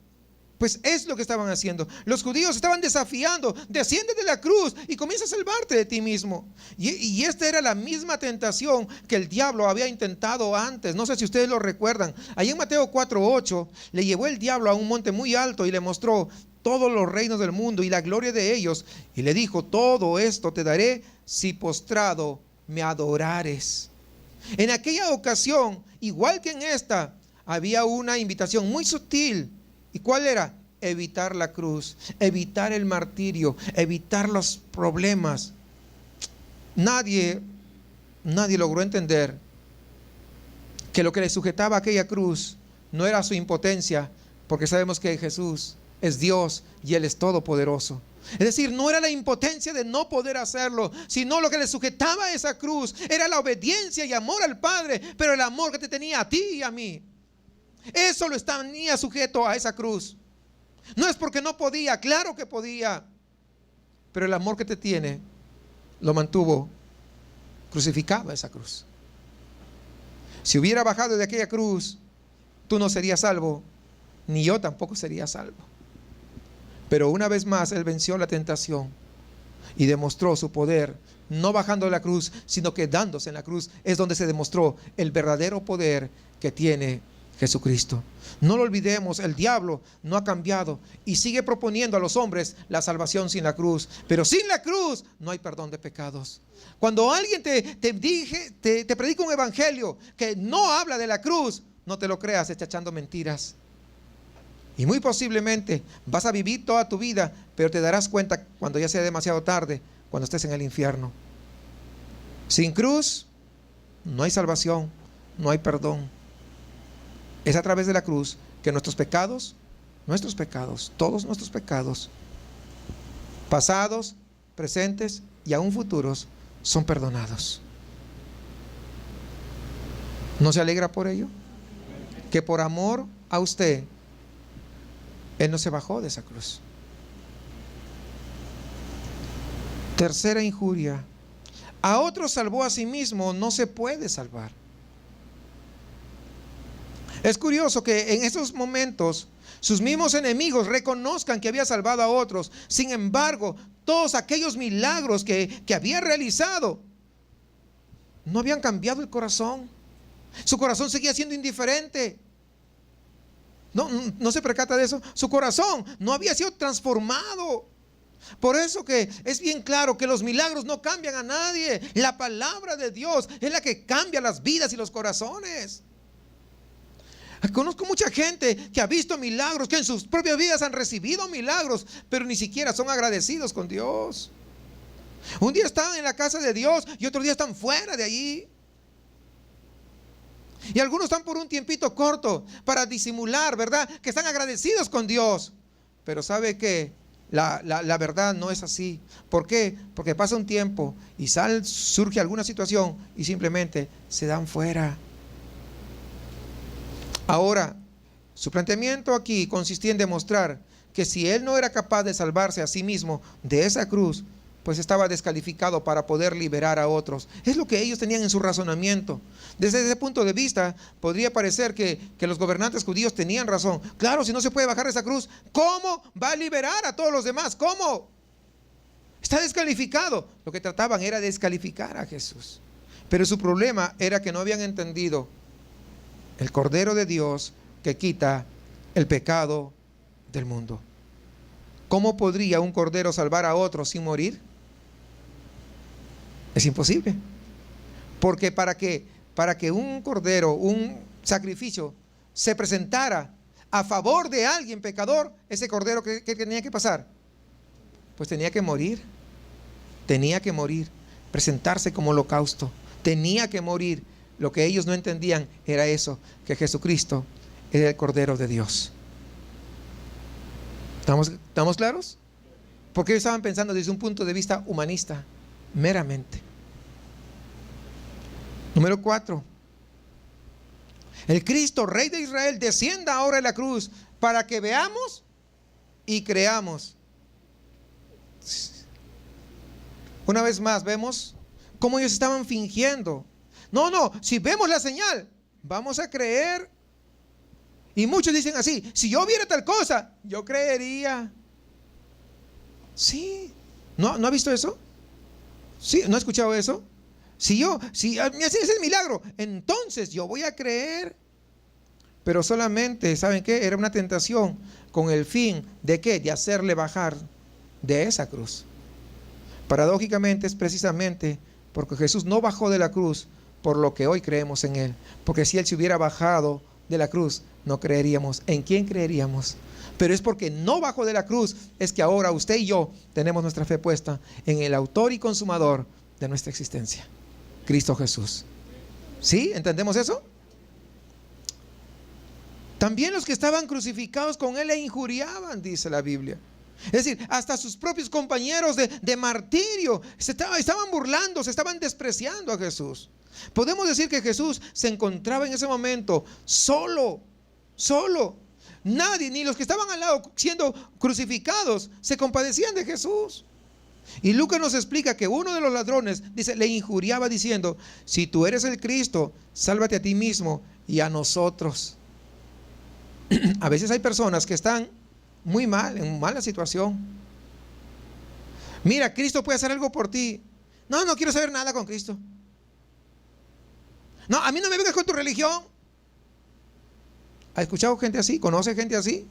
Pues es lo que estaban haciendo. Los judíos estaban desafiando: desciende de la cruz y comienza a salvarte de ti mismo. Y esta era la misma tentación que el diablo había intentado antes. No sé si ustedes lo recuerdan. Ahí en Mateo 4:8 le llevó el diablo a un monte muy alto y le mostró todos los reinos del mundo y la gloria de ellos. Y le dijo: todo esto te daré si postrado me adorares. En aquella ocasión, igual que en esta, había una invitación muy sutil. ¿Y cuál era? Evitar la cruz, evitar el martirio, evitar los problemas. Nadie logró entender que lo que le sujetaba a aquella cruz no era su impotencia, porque sabemos que Jesús es Dios y Él es todopoderoso. Es decir, no era la impotencia de no poder hacerlo, sino lo que le sujetaba a esa cruz era la obediencia y amor al Padre, pero el amor que te tenía a ti y a mí. Eso lo tenía sujeto a esa cruz. No es porque no podía, claro que podía, pero el amor que te tiene lo mantuvo crucificado a esa cruz. Si hubiera bajado de aquella cruz, tú no serías salvo, ni yo tampoco sería salvo. Pero una vez más Él venció la tentación y demostró su poder, no bajando de la cruz, sino quedándose en la cruz. Es donde se demostró el verdadero poder que tiene Jesucristo. No lo olvidemos, el diablo no ha cambiado y sigue proponiendo a los hombres la salvación sin la cruz. Pero sin la cruz no hay perdón de pecados. Cuando alguien te predica un evangelio que no habla de la cruz, no te lo creas, está echando mentiras. Y muy posiblemente vas a vivir toda tu vida, pero te darás cuenta cuando ya sea demasiado tarde, cuando estés en el infierno. Sin cruz no hay salvación, no hay perdón. Es a través de la cruz que nuestros pecados, todos nuestros pecados, pasados, presentes y aún futuros, son perdonados. ¿No se alegra por ello? Que por amor a usted, Él no se bajó de esa cruz. Tercera injuria: a otros salvó, a sí mismo no se puede salvar. Es curioso que en esos momentos sus mismos enemigos reconozcan que había salvado a otros. Sin embargo, todos aquellos milagros que había realizado no habían cambiado el corazón. Su corazón seguía siendo indiferente. No se percata de eso. Su corazón no había sido transformado. Por eso que es bien claro que los milagros no cambian a nadie. La palabra de Dios es la que cambia las vidas y los corazones. Conozco mucha gente que ha visto milagros, que en sus propias vidas han recibido milagros, pero ni siquiera son agradecidos con Dios. Un día están en la casa de Dios y otro día están fuera de allí. Y algunos están por un tiempito corto para disimular, ¿verdad?, que están agradecidos con Dios. Pero ¿sabe qué? La verdad no es así. ¿Por qué? Porque pasa un tiempo y surge alguna situación y simplemente se dan fuera. Ahora, su planteamiento aquí consistía en demostrar que si él no era capaz de salvarse a sí mismo de esa cruz, pues estaba descalificado para poder liberar a otros. Es lo que ellos tenían en su razonamiento. Desde ese punto de vista, podría parecer que los gobernantes judíos tenían razón. Claro, si no se puede bajar esa cruz, ¿cómo va a liberar a todos los demás? ¿Cómo? Está descalificado. Lo que trataban era descalificar a Jesús. Pero su problema era que no habían entendido el Cordero de Dios que quita el pecado del mundo. ¿Cómo podría un cordero salvar a otro sin morir? Es imposible. Porque para que un cordero, un sacrificio, se presentara a favor de alguien pecador, ese cordero, ¿qué tenía que pasar? Pues tenía que morir. Tenía que morir. Presentarse como holocausto. Tenía que morir. Lo que ellos no entendían era eso, que Jesucristo era el Cordero de Dios. ¿Estamos claros? Porque ellos estaban pensando desde un punto de vista humanista, meramente. Número 4. El Cristo, Rey de Israel, descienda ahora de la cruz para que veamos y creamos. Una vez más vemos cómo ellos estaban fingiendo. No, si vemos la señal, vamos a creer. Y muchos dicen así: si yo viera tal cosa, yo creería. Sí. ¿No ha visto eso? ¿Sí? ¿No ha escuchado eso? Si me hace ese milagro, entonces yo voy a creer. Pero solamente, ¿saben qué? Era una tentación con el fin de ¿qué? De hacerle bajar de esa cruz. Paradójicamente es precisamente porque Jesús no bajó de la cruz por lo que hoy creemos en Él. Porque si Él se hubiera bajado de la cruz, no creeríamos. ¿En quién creeríamos? Pero es porque no bajó de la cruz, es que ahora usted y yo tenemos nuestra fe puesta en el autor y consumador de nuestra existencia, Cristo Jesús. ¿Sí? ¿Entendemos eso? También los que estaban crucificados con Él le injuriaban, dice la Biblia. Es decir, hasta sus propios compañeros de martirio estaban burlando, se estaban despreciando a Jesús. Podemos decir que Jesús se encontraba en ese momento solo. Nadie, ni los que estaban al lado siendo crucificados, se compadecían de Jesús. Y Lucas nos explica que uno de los ladrones, dice, le injuriaba diciendo: si tú eres el Cristo, sálvate a ti mismo y a nosotros. A veces hay personas que están muy mal, en mala situación. Mira, Cristo puede hacer algo por ti. No quiero saber nada con Cristo. No, a mí no me vengas con tu religión. ¿Ha escuchado gente así? ¿Conoce gente así?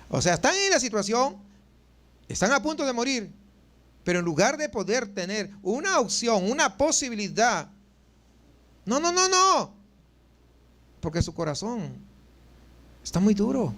O sea, están en la situación, están a punto de morir, pero en lugar de poder tener una opción, una posibilidad, no, porque su corazón está muy duro.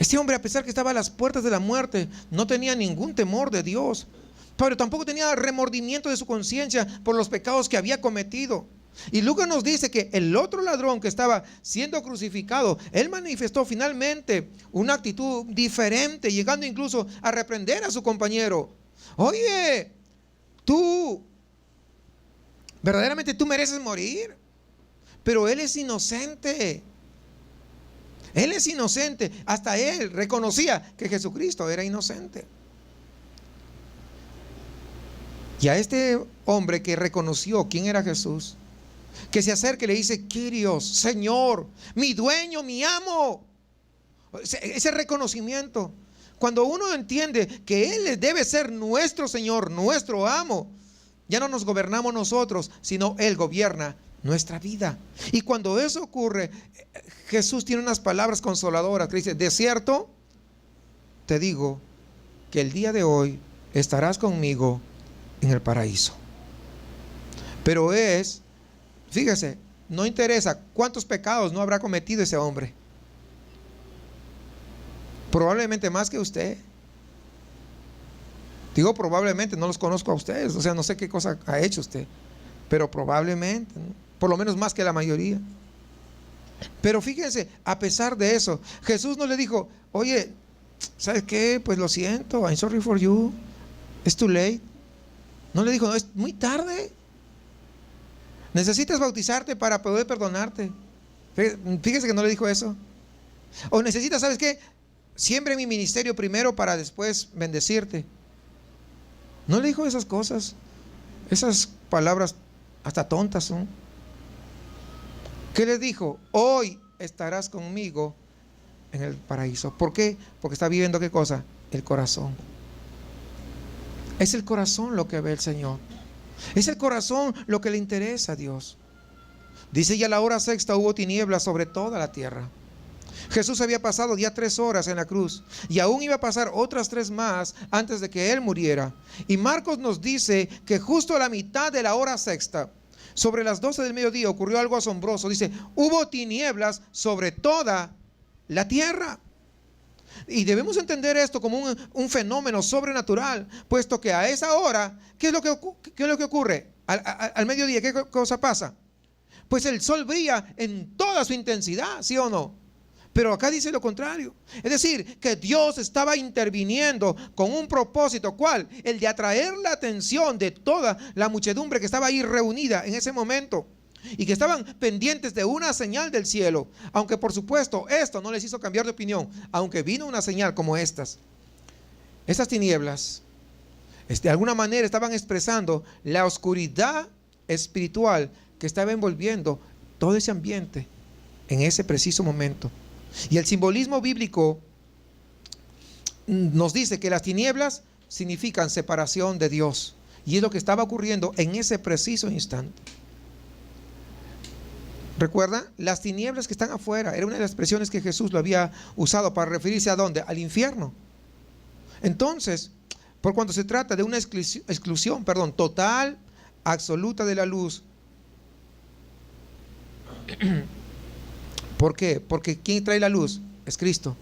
Este hombre, a pesar que estaba a las puertas de la muerte, no tenía ningún temor de Dios, pero tampoco tenía remordimiento de su conciencia por los pecados que había cometido. Y Lucas nos dice que el otro ladrón que estaba siendo crucificado, él manifestó finalmente una actitud diferente, llegando incluso a reprender a su compañero. Oye, verdaderamente tú mereces morir, pero él es inocente. Él es inocente. Hasta él reconocía que Jesucristo era inocente. Y a este hombre que reconoció quién era Jesús, que se acerca y le dice: Kyrios, Señor, mi dueño, mi amo. Ese reconocimiento, cuando uno entiende que Él debe ser nuestro Señor, nuestro amo, ya no nos gobernamos nosotros, sino Él gobierna nuestra vida. Y cuando eso ocurre, Jesús tiene unas palabras consoladoras que dice: de cierto te digo que el día de hoy estarás conmigo en el paraíso. Pero fíjese, no interesa cuántos pecados no habrá cometido ese hombre. Probablemente más que usted. Digo probablemente, no los conozco a ustedes, o sea, no sé qué cosa ha hecho usted, pero probablemente, ¿no? Por lo menos más que la mayoría. Pero fíjense, a pesar de eso, Jesús no le dijo: oye, ¿sabes qué? Pues lo siento, I'm sorry for you, it's too late. No le dijo: no, es muy tarde, necesitas bautizarte para poder perdonarte. Fíjese que no le dijo eso. O necesitas, ¿sabes qué? Siembre mi ministerio primero para después bendecirte. No le dijo esas cosas. Esas palabras hasta tontas son. ¿Qué le dijo? Hoy estarás conmigo en el paraíso. ¿Por qué? Porque está viviendo ¿qué cosa? El corazón. Es el corazón lo que ve el Señor. Es el corazón lo que le interesa a Dios. Dice: ya a la hora sexta hubo tinieblas sobre toda la tierra. Jesús había pasado ya 3 horas en la cruz y aún iba a pasar otras 3 más antes de que Él muriera. Y Marcos nos dice que justo a la mitad de la hora sexta, sobre las 12 del mediodía, ocurrió algo asombroso. Dice: hubo tinieblas sobre toda la tierra. Y debemos entender esto como un fenómeno sobrenatural, puesto que a esa hora, ¿qué es lo que ocurre? Al mediodía, ¿qué cosa pasa? Pues el sol brilla en toda su intensidad, ¿sí o no? Pero acá dice lo contrario. Es decir, que Dios estaba interviniendo con un propósito. ¿Cuál? El de atraer la atención de toda la muchedumbre que estaba ahí reunida en ese momento y que estaban pendientes de una señal del cielo. Aunque por supuesto esto no les hizo cambiar de opinión, aunque vino una señal como estas tinieblas de alguna manera estaban expresando la oscuridad espiritual que estaba envolviendo todo ese ambiente en ese preciso momento. Y el simbolismo bíblico nos dice que las tinieblas significan separación de Dios. Y es lo que estaba ocurriendo en ese preciso instante. ¿Recuerdan? Las tinieblas que están afuera era una de las expresiones que Jesús lo había usado para referirse a ¿dónde? Al infierno. Entonces, por cuanto se trata de una exclusión, total, absoluta de la luz. ¿Por qué? Porque ¿quién trae la luz? Es Cristo.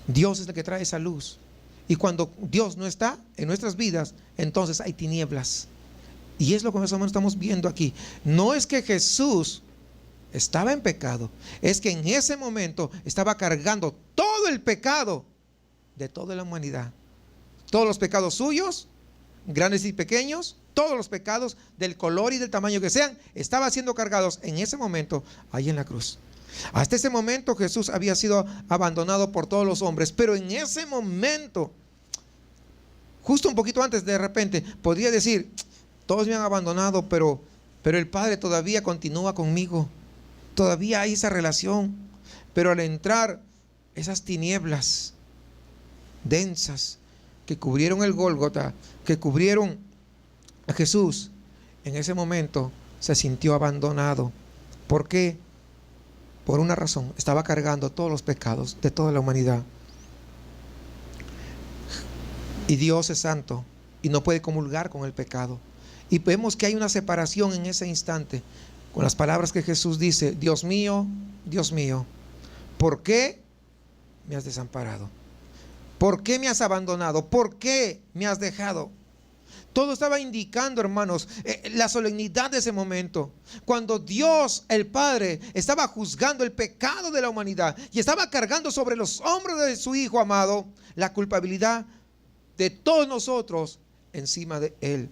Dios es el que trae esa luz. Y cuando Dios no está en nuestras vidas, entonces hay tinieblas. Y es lo que más o menos estamos viendo aquí. No es que Jesús estaba en pecado, es que en ese momento estaba cargando todo el pecado de toda la humanidad. Todos los pecados suyos, grandes y pequeños, todos los pecados del color y del tamaño que sean, estaban siendo cargados en ese momento ahí en la cruz. Hasta ese momento Jesús había sido abandonado por todos los hombres, pero en ese momento, justo un poquito antes, de repente podría decir: todos me han abandonado, pero el Padre todavía continúa conmigo, todavía hay esa relación. Pero al entrar esas tinieblas densas que cubrieron el Gólgota, que cubrieron a Jesús, en ese momento se sintió abandonado. ¿Por qué? Por una razón: estaba cargando todos los pecados de toda la humanidad. Y Dios es santo y no puede comulgar con el pecado. Y vemos que hay una separación en ese instante, con las palabras que Jesús dice: Dios mío, ¿por qué me has desamparado? ¿Por qué me has abandonado? ¿Por qué me has dejado? Todo estaba indicando, hermanos, la solemnidad de ese momento, cuando Dios, el Padre, estaba juzgando el pecado de la humanidad y estaba cargando sobre los hombros de su Hijo amado la culpabilidad de todos nosotros encima de Él.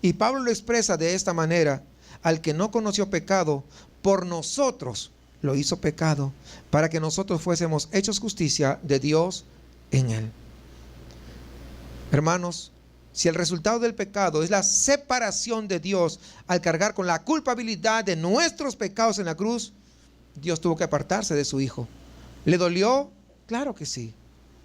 Y Pablo lo expresa de esta manera: al que no conoció pecado, por nosotros lo hizo pecado, para que nosotros fuésemos hechos justicia de Dios en Él. Hermanos, si el resultado del pecado es la separación de Dios al cargar con la culpabilidad de nuestros pecados en la cruz, Dios tuvo que apartarse de su Hijo. ¿Le dolió? Claro que sí.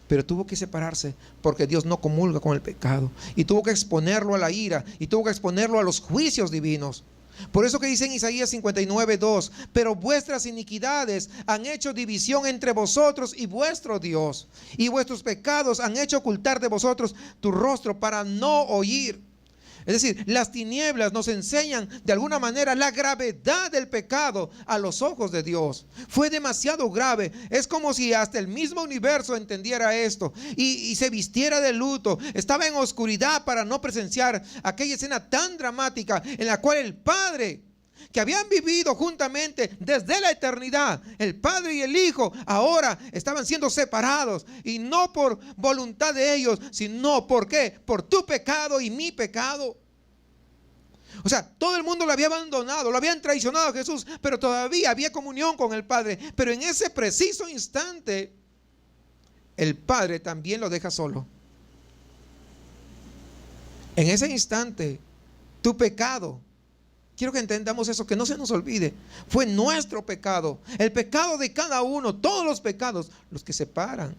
Pero tuvo que separarse, porque Dios no comulga con el pecado. Y tuvo que exponerlo a la ira, y tuvo que exponerlo a los juicios divinos. Por eso que dice en Isaías 59:2: pero vuestras iniquidades han hecho división entre vosotros y vuestro Dios, y vuestros pecados han hecho ocultar de vosotros tu rostro para no oír. Es decir, las tinieblas nos enseñan de alguna manera la gravedad del pecado a los ojos de Dios. Fue demasiado grave. Es como si hasta el mismo universo entendiera esto y se vistiera de luto. Estaba en oscuridad para no presenciar aquella escena tan dramática en la cual el Padre, que habían vivido juntamente desde la eternidad, el Padre y el Hijo, ahora estaban siendo separados, y no por voluntad de ellos, sino ¿por qué? Por tu pecado y mi pecado. O sea, todo el mundo lo había abandonado, lo habían traicionado a Jesús, pero todavía había comunión con el Padre. Pero en ese preciso instante, el Padre también lo deja solo. En ese instante, tu pecado, quiero que entendamos eso, que no se nos olvide, fue nuestro pecado, el pecado de cada uno, todos los pecados, los que separan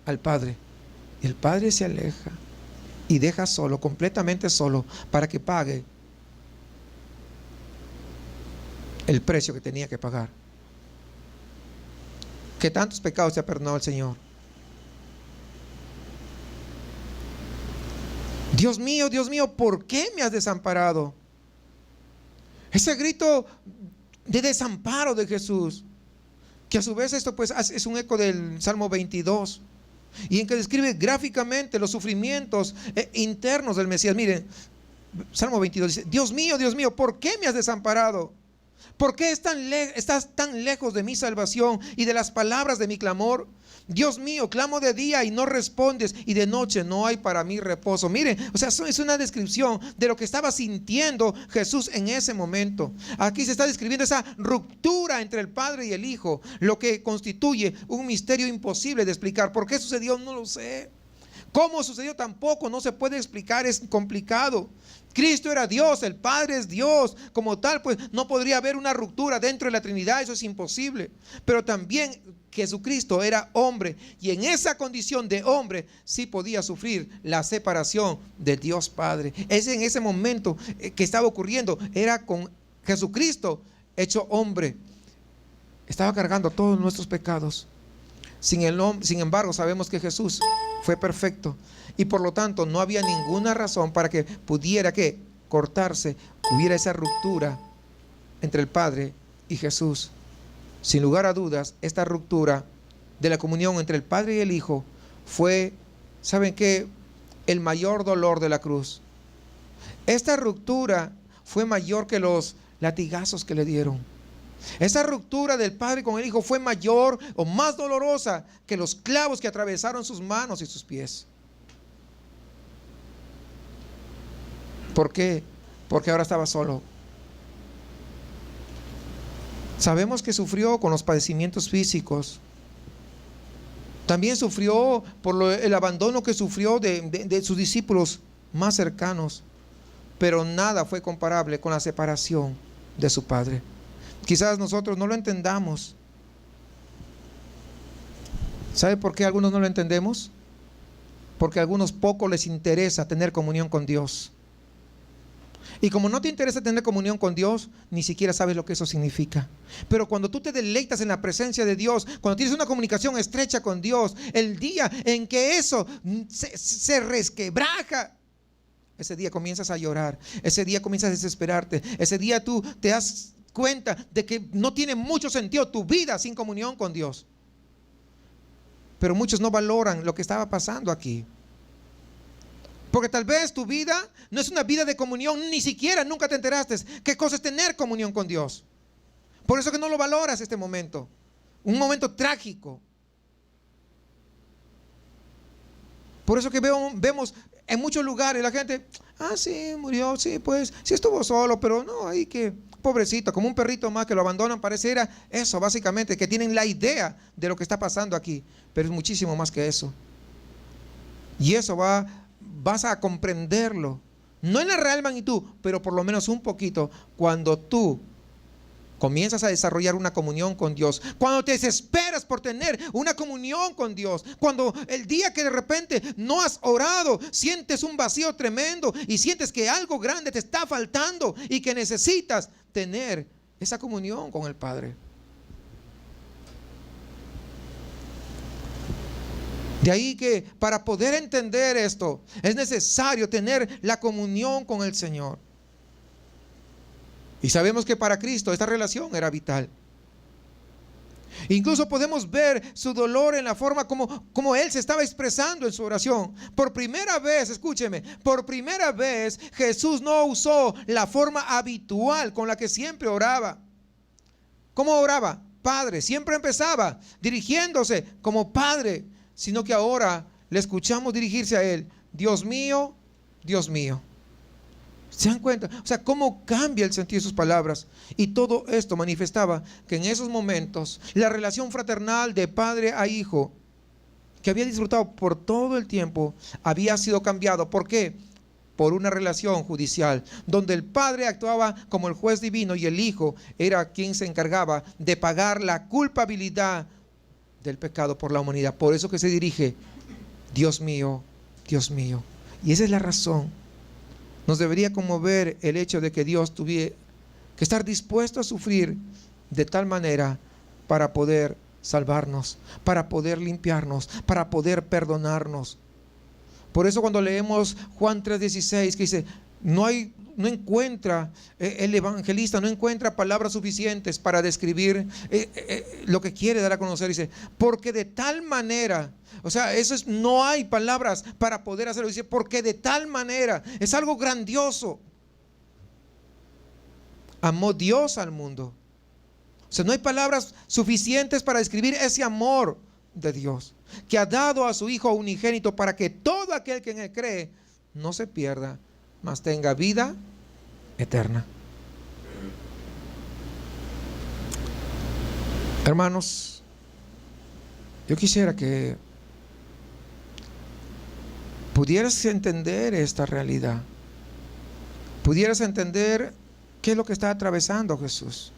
al Padre. Y el Padre se aleja y deja solo, completamente solo, para que pague el precio que tenía que pagar. ¿Qué tantos pecados te ha perdonado el Señor? Dios mío, ¿por qué me has desamparado? Ese grito de desamparo de Jesús, que a su vez esto pues es un eco del Salmo 22, y en que describe gráficamente los sufrimientos internos del Mesías. Miren, Salmo 22 dice: Dios mío, ¿por qué me has desamparado? ¿Por qué estás tan lejos de mi salvación y de las palabras de mi clamor? Dios mío, clamo de día y no respondes, y de noche no hay para mí reposo. Miren, o sea, es una descripción de lo que estaba sintiendo Jesús en ese momento. Aquí se está describiendo esa ruptura entre el Padre y el Hijo, lo que constituye un misterio imposible de explicar. ¿Por qué sucedió? No lo sé. ¿Cómo sucedió? Tampoco no se puede explicar, es complicado. Cristo era Dios, el Padre es Dios. Como tal, pues no podría haber una ruptura dentro de la Trinidad, eso es imposible. Pero también Jesucristo era hombre, y en esa condición de hombre sí podía sufrir la separación del Dios Padre. Es en ese momento que estaba ocurriendo, era con Jesucristo hecho hombre. Estaba cargando todos nuestros pecados. Sin embargo, sabemos que Jesús fue perfecto, y por lo tanto no había ninguna razón para que pudiera cortarse, hubiera esa ruptura entre el Padre y Jesús. Sin lugar a dudas, esta ruptura de la comunión entre el Padre y el Hijo fue, ¿saben qué?, el mayor dolor de la cruz. Esta ruptura fue mayor que los latigazos que le dieron. Esa ruptura del Padre con el Hijo fue mayor o más dolorosa que los clavos que atravesaron sus manos y sus pies. ¿Por qué? Porque ahora estaba solo. Sabemos que sufrió con los padecimientos físicos. También sufrió por el abandono que sufrió de sus discípulos más cercanos. Pero nada fue comparable con la separación de su Padre. Quizás nosotros no lo entendamos. ¿Sabe por qué algunos no lo entendemos? Porque a algunos poco les interesa tener comunión con Dios. Y como no te interesa tener comunión con Dios, ni siquiera sabes lo que eso significa. Pero cuando tú te deleitas en la presencia de Dios, cuando tienes una comunicación estrecha con Dios, el día en que eso se resquebraja, ese día comienzas a llorar, ese día comienzas a desesperarte, ese día tú te das cuenta de que no tiene mucho sentido tu vida sin comunión con Dios. Pero muchos no valoran lo que estaba pasando aquí, porque tal vez tu vida no es una vida de comunión, ni siquiera nunca te enteraste qué cosa es tener comunión con Dios. Por eso que no lo valoras este momento, un momento trágico. Por eso que vemos en muchos lugares la gente, sí, murió, sí, pues, sí estuvo solo, pero no, ahí que pobrecito, como un perrito más que lo abandonan. Pareciera eso, básicamente, que tienen la idea de lo que está pasando aquí, pero es muchísimo más que eso. Y eso vas a comprenderlo, no en la real magnitud, pero por lo menos un poquito, cuando tú comienzas a desarrollar una comunión con Dios, cuando te desesperas por tener una comunión con Dios, cuando el día que de repente no has orado, sientes un vacío tremendo y sientes que algo grande te está faltando y que necesitas tener esa comunión con el Padre. De ahí que para poder entender esto es necesario tener la comunión con el Señor. Y sabemos que para Cristo esta relación era vital. Incluso podemos ver su dolor en la forma como Él se estaba expresando en su oración. Por primera vez, escúcheme, por primera vez Jesús no usó la forma habitual con la que siempre oraba. ¿Cómo oraba? Padre. Siempre empezaba dirigiéndose como Padre, sino que ahora le escuchamos dirigirse a Él: Dios mío, Dios mío. ¿Se dan cuenta? O sea, cómo cambia el sentido de sus palabras. Y todo esto manifestaba que en esos momentos la relación fraternal de padre a hijo, que había disfrutado por todo el tiempo, había sido cambiado. ¿Por qué? Por una relación judicial, donde el padre actuaba como el juez divino y el hijo era quien se encargaba de pagar la culpabilidad del pecado por la humanidad. Por eso que se dirige: Dios mío, Dios mío. Y esa es la razón. Nos debería conmover el hecho de que Dios tuviera que estar dispuesto a sufrir de tal manera para poder salvarnos, para poder limpiarnos, para poder perdonarnos. Por eso cuando leemos Juan 3:16, que dice, no encuentra, el evangelista no encuentra palabras suficientes para describir lo que quiere dar a conocer. Dice, porque de tal manera, o sea, no hay palabras para poder hacerlo. Dice, porque de tal manera, es algo grandioso. Amó Dios al mundo. O sea, no hay palabras suficientes para describir ese amor de Dios, que ha dado a su Hijo unigénito para que todo aquel que en Él cree no se pierda, mas tenga vida eterna. Hermanos, yo quisiera que pudieras entender esta realidad, pudieras entender qué es lo que está atravesando Jesús,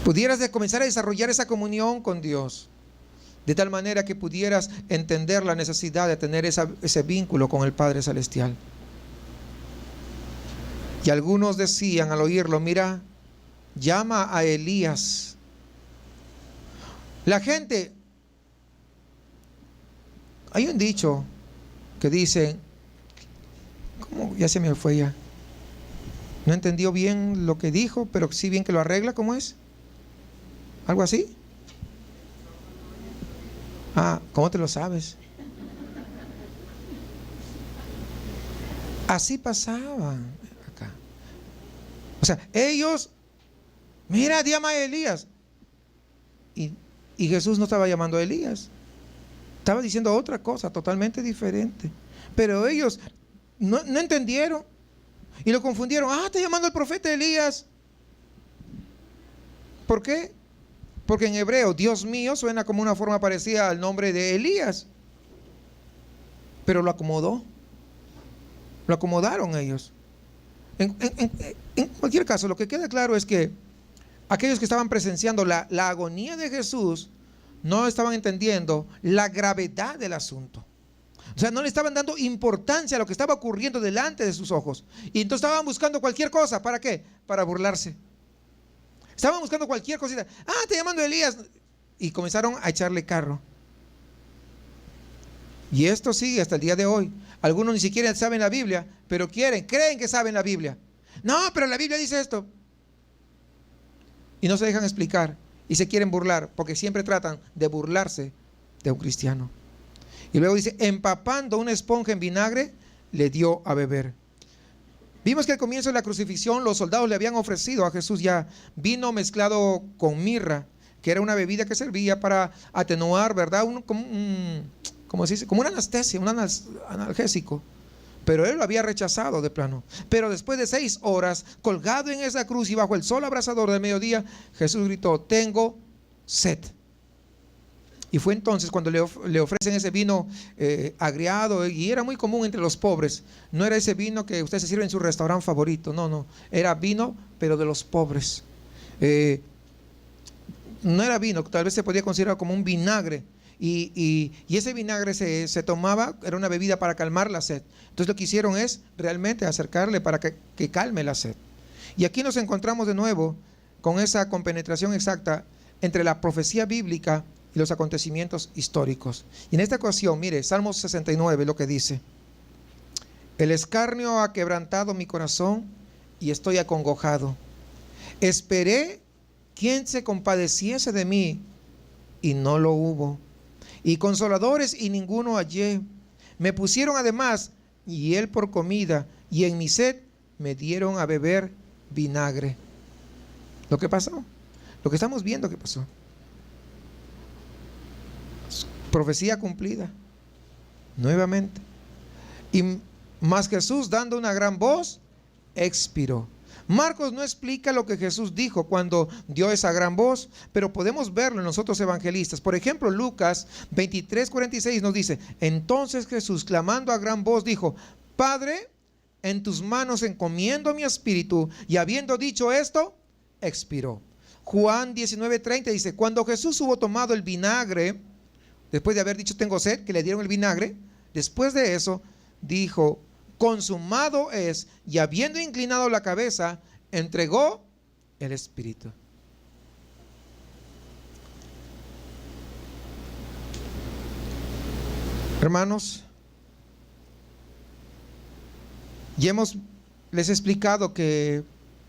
pudieras comenzar a desarrollar esa comunión con Dios, de tal manera que pudieras entender la necesidad de tener ese vínculo con el Padre Celestial. Y algunos decían al oírlo: mira, llama a Elías. La gente, hay un dicho que dice, ¿cómo? Ya se me fue ya. No entendió bien lo que dijo, pero sí bien que lo arregla. ¿Cómo es? ¿Algo así? Ah, ¿cómo te lo sabes? Así pasaba acá. O sea, ellos, mira, llama a Elías. Y Jesús no estaba llamando a Elías. Estaba diciendo otra cosa totalmente diferente. Pero ellos no entendieron y lo confundieron. Ah, está llamando al profeta Elías. ¿Por qué? Porque en hebreo, Dios mío, suena como una forma parecida al nombre de Elías. Pero lo acomodó. Lo acomodaron ellos. En cualquier caso, lo que queda claro es que aquellos que estaban presenciando la agonía de Jesús no estaban entendiendo la gravedad del asunto. O sea, no le estaban dando importancia a lo que estaba ocurriendo delante de sus ojos. Y entonces estaban buscando cualquier cosa. ¿Para qué? Para burlarse. Estaban buscando cualquier cosita. Ah, está llamando a Elías. Y comenzaron a echarle carro. Y esto sigue hasta el día de hoy. Algunos ni siquiera saben la Biblia, pero creen que saben la Biblia. No, pero la Biblia dice esto. Y no se dejan explicar. Y se quieren burlar, porque siempre tratan de burlarse de un cristiano. Y luego dice, empapando una esponja en vinagre, le dio a beber. Vimos que al comienzo de la crucifixión los soldados le habían ofrecido a Jesús ya vino mezclado con mirra, que era una bebida que servía para atenuar, ¿verdad? ¿Cómo se dice? Como una anestesia, un analgésico. Pero él lo había rechazado de plano. Pero después de 6 horas, colgado en esa cruz y bajo el sol abrasador del mediodía, Jesús gritó: tengo sed. Y fue entonces cuando le ofrecen ese vino agriado, y era muy común entre los pobres. No era ese vino que usted se sirve en su restaurante favorito, no, era vino, pero de los pobres. No era vino, tal vez se podía considerar como un vinagre. Y ese vinagre se tomaba, era una bebida para calmar la sed. Entonces lo que hicieron es realmente acercarle para que calme la sed. Y aquí nos encontramos de nuevo con esa compenetración exacta entre la profecía bíblica y los acontecimientos históricos. Y en esta ocasión, mire, Salmo 69 lo que dice: el escarnio ha quebrantado mi corazón y estoy acongojado. Esperé quien se compadeciese de mí y no lo hubo. Y consoladores y ninguno hallé. Me pusieron además hiel por comida y en mi sed me dieron a beber vinagre. Lo que pasó, lo que estamos viendo que pasó. Profecía cumplida nuevamente. Y más Jesús, dando una gran voz, expiró. Marcos no explica lo que Jesús dijo cuando dio esa gran voz, pero podemos verlo en los otros evangelistas. Por ejemplo, Lucas 23:46 nos dice: entonces Jesús, clamando a gran voz, dijo: Padre, en tus manos encomiendo mi espíritu. Y habiendo dicho esto, expiró. Juan 19:30 dice: cuando Jesús hubo tomado el vinagre, después de haber dicho tengo sed, que le dieron el vinagre, después de eso dijo: consumado es, y habiendo inclinado la cabeza, entregó el espíritu. Hermanos, ya les he explicado que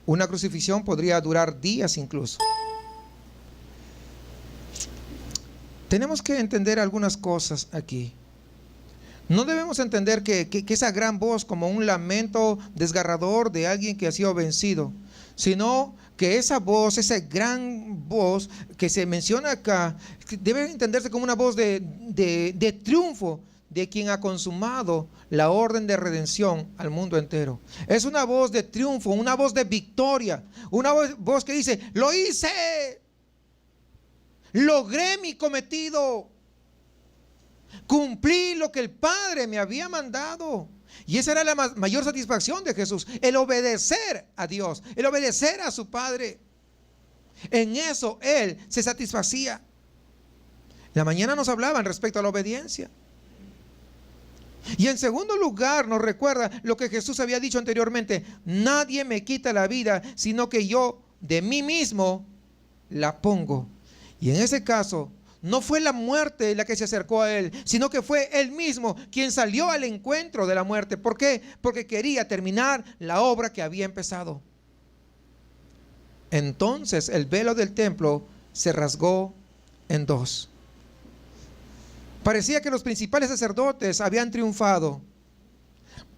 una crucifixión podría durar días incluso. Tenemos que entender algunas cosas aquí. No debemos entender que esa gran voz como un lamento desgarrador de alguien que ha sido vencido, sino que esa voz, esa gran voz que se menciona acá, debe entenderse como una voz de triunfo de quien ha consumado la orden de redención al mundo entero. Es una voz de triunfo, una voz de victoria, una voz que dice: lo hice, logré mi cometido. Cumplí lo que el Padre me había mandado. Y esa era la mayor satisfacción de Jesús, el obedecer a Dios, el obedecer a su Padre. En eso Él se satisfacía. En la mañana nos hablaban respecto a la obediencia. Y en segundo lugar nos recuerda lo que Jesús había dicho anteriormente: nadie me quita la vida, sino que yo de mí mismo la pongo. Y en ese caso no fue la muerte la que se acercó a Él, sino que fue Él mismo quien salió al encuentro de la muerte. ¿Por qué? Porque quería terminar la obra que había empezado. Entonces el velo del templo se rasgó en dos. Parecía que los principales sacerdotes habían triunfado.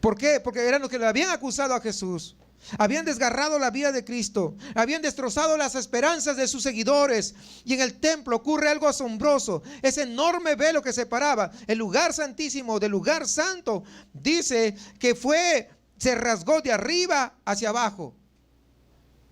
¿Por qué? Porque eran los que le habían acusado a Jesús. Habían desgarrado la vida de Cristo, habían destrozado las esperanzas de sus seguidores. Y en el templo ocurre algo asombroso. Ese enorme velo que separaba el lugar santísimo del lugar santo, dice que se rasgó de arriba hacia abajo.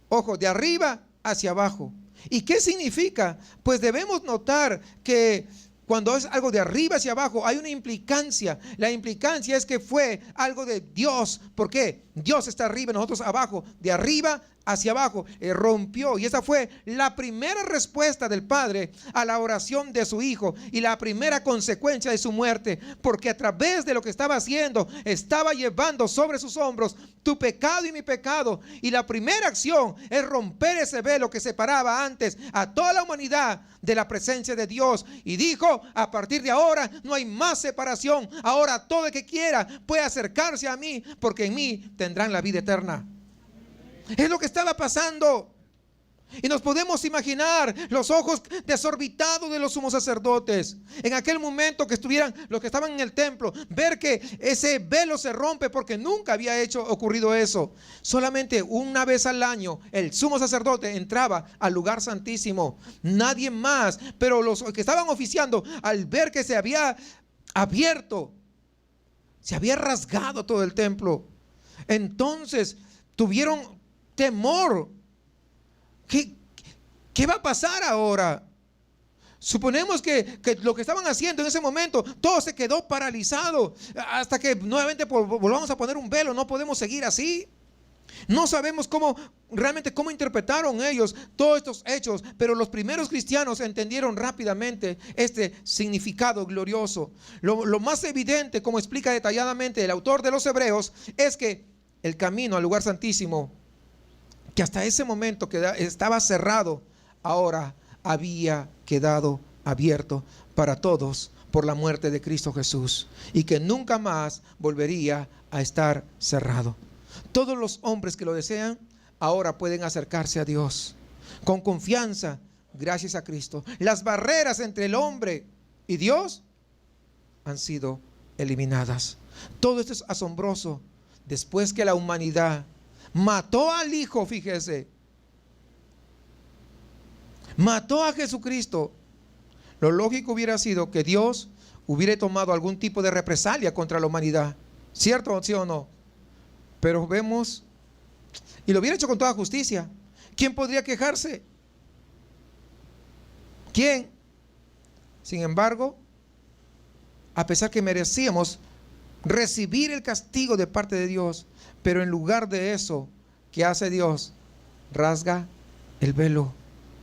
Ojo, de arriba hacia abajo. ¿Y qué significa? Pues debemos notar que cuando es algo de arriba hacia abajo hay una implicancia. La implicancia es que fue algo de Dios. ¿Por qué? Dios está arriba, nosotros abajo. De arriba hacia abajo, rompió. Y esa fue la primera respuesta del Padre a la oración de su Hijo y la primera consecuencia de su muerte, porque a través de lo que estaba haciendo, estaba llevando sobre sus hombros tu pecado y mi pecado. Y la primera acción es romper ese velo que separaba antes a toda la humanidad de la presencia de Dios. Y dijo: a partir de ahora no hay más separación. Ahora todo el que quiera puede acercarse a mí, porque en mí tendrán la vida eterna. Es lo que estaba pasando. Y nos podemos imaginar los ojos desorbitados de los sumos sacerdotes en aquel momento que estuvieran los que estaban en el templo, ver que ese velo se rompe, porque nunca había ocurrido eso. Solamente una vez al año el sumo sacerdote entraba al lugar santísimo, nadie más. Pero los que estaban oficiando, al ver que se había abierto, se había rasgado todo el templo, entonces tuvieron temor. ¿Qué va a pasar ahora? Suponemos que lo que estaban haciendo en ese momento, todo se quedó paralizado hasta que nuevamente volvamos a poner un velo. No podemos seguir así. No sabemos realmente cómo interpretaron ellos todos estos hechos, pero los primeros cristianos entendieron rápidamente este significado glorioso. Lo más evidente, como explica detalladamente el autor de los Hebreos, es que el camino al lugar santísimo, que hasta ese momento estaba cerrado, ahora había quedado abierto para todos por la muerte de Cristo Jesús, y que nunca más volvería a estar cerrado. Todos los hombres que lo desean ahora pueden acercarse a Dios con confianza gracias a Cristo. Las barreras entre el hombre y Dios han sido eliminadas. Todo esto es asombroso. Después que la humanidad mató al Hijo, fíjese, mató a Jesucristo, lo lógico hubiera sido que Dios hubiera tomado algún tipo de represalia contra la humanidad, ¿cierto? ¿Sí o no? Pero vemos, y lo hubiera hecho con toda justicia. ¿Quién podría quejarse? ¿Quién? Sin embargo, a pesar que merecíamos recibir el castigo de parte de Dios, pero en lugar de eso, ¿qué hace Dios? Rasga el velo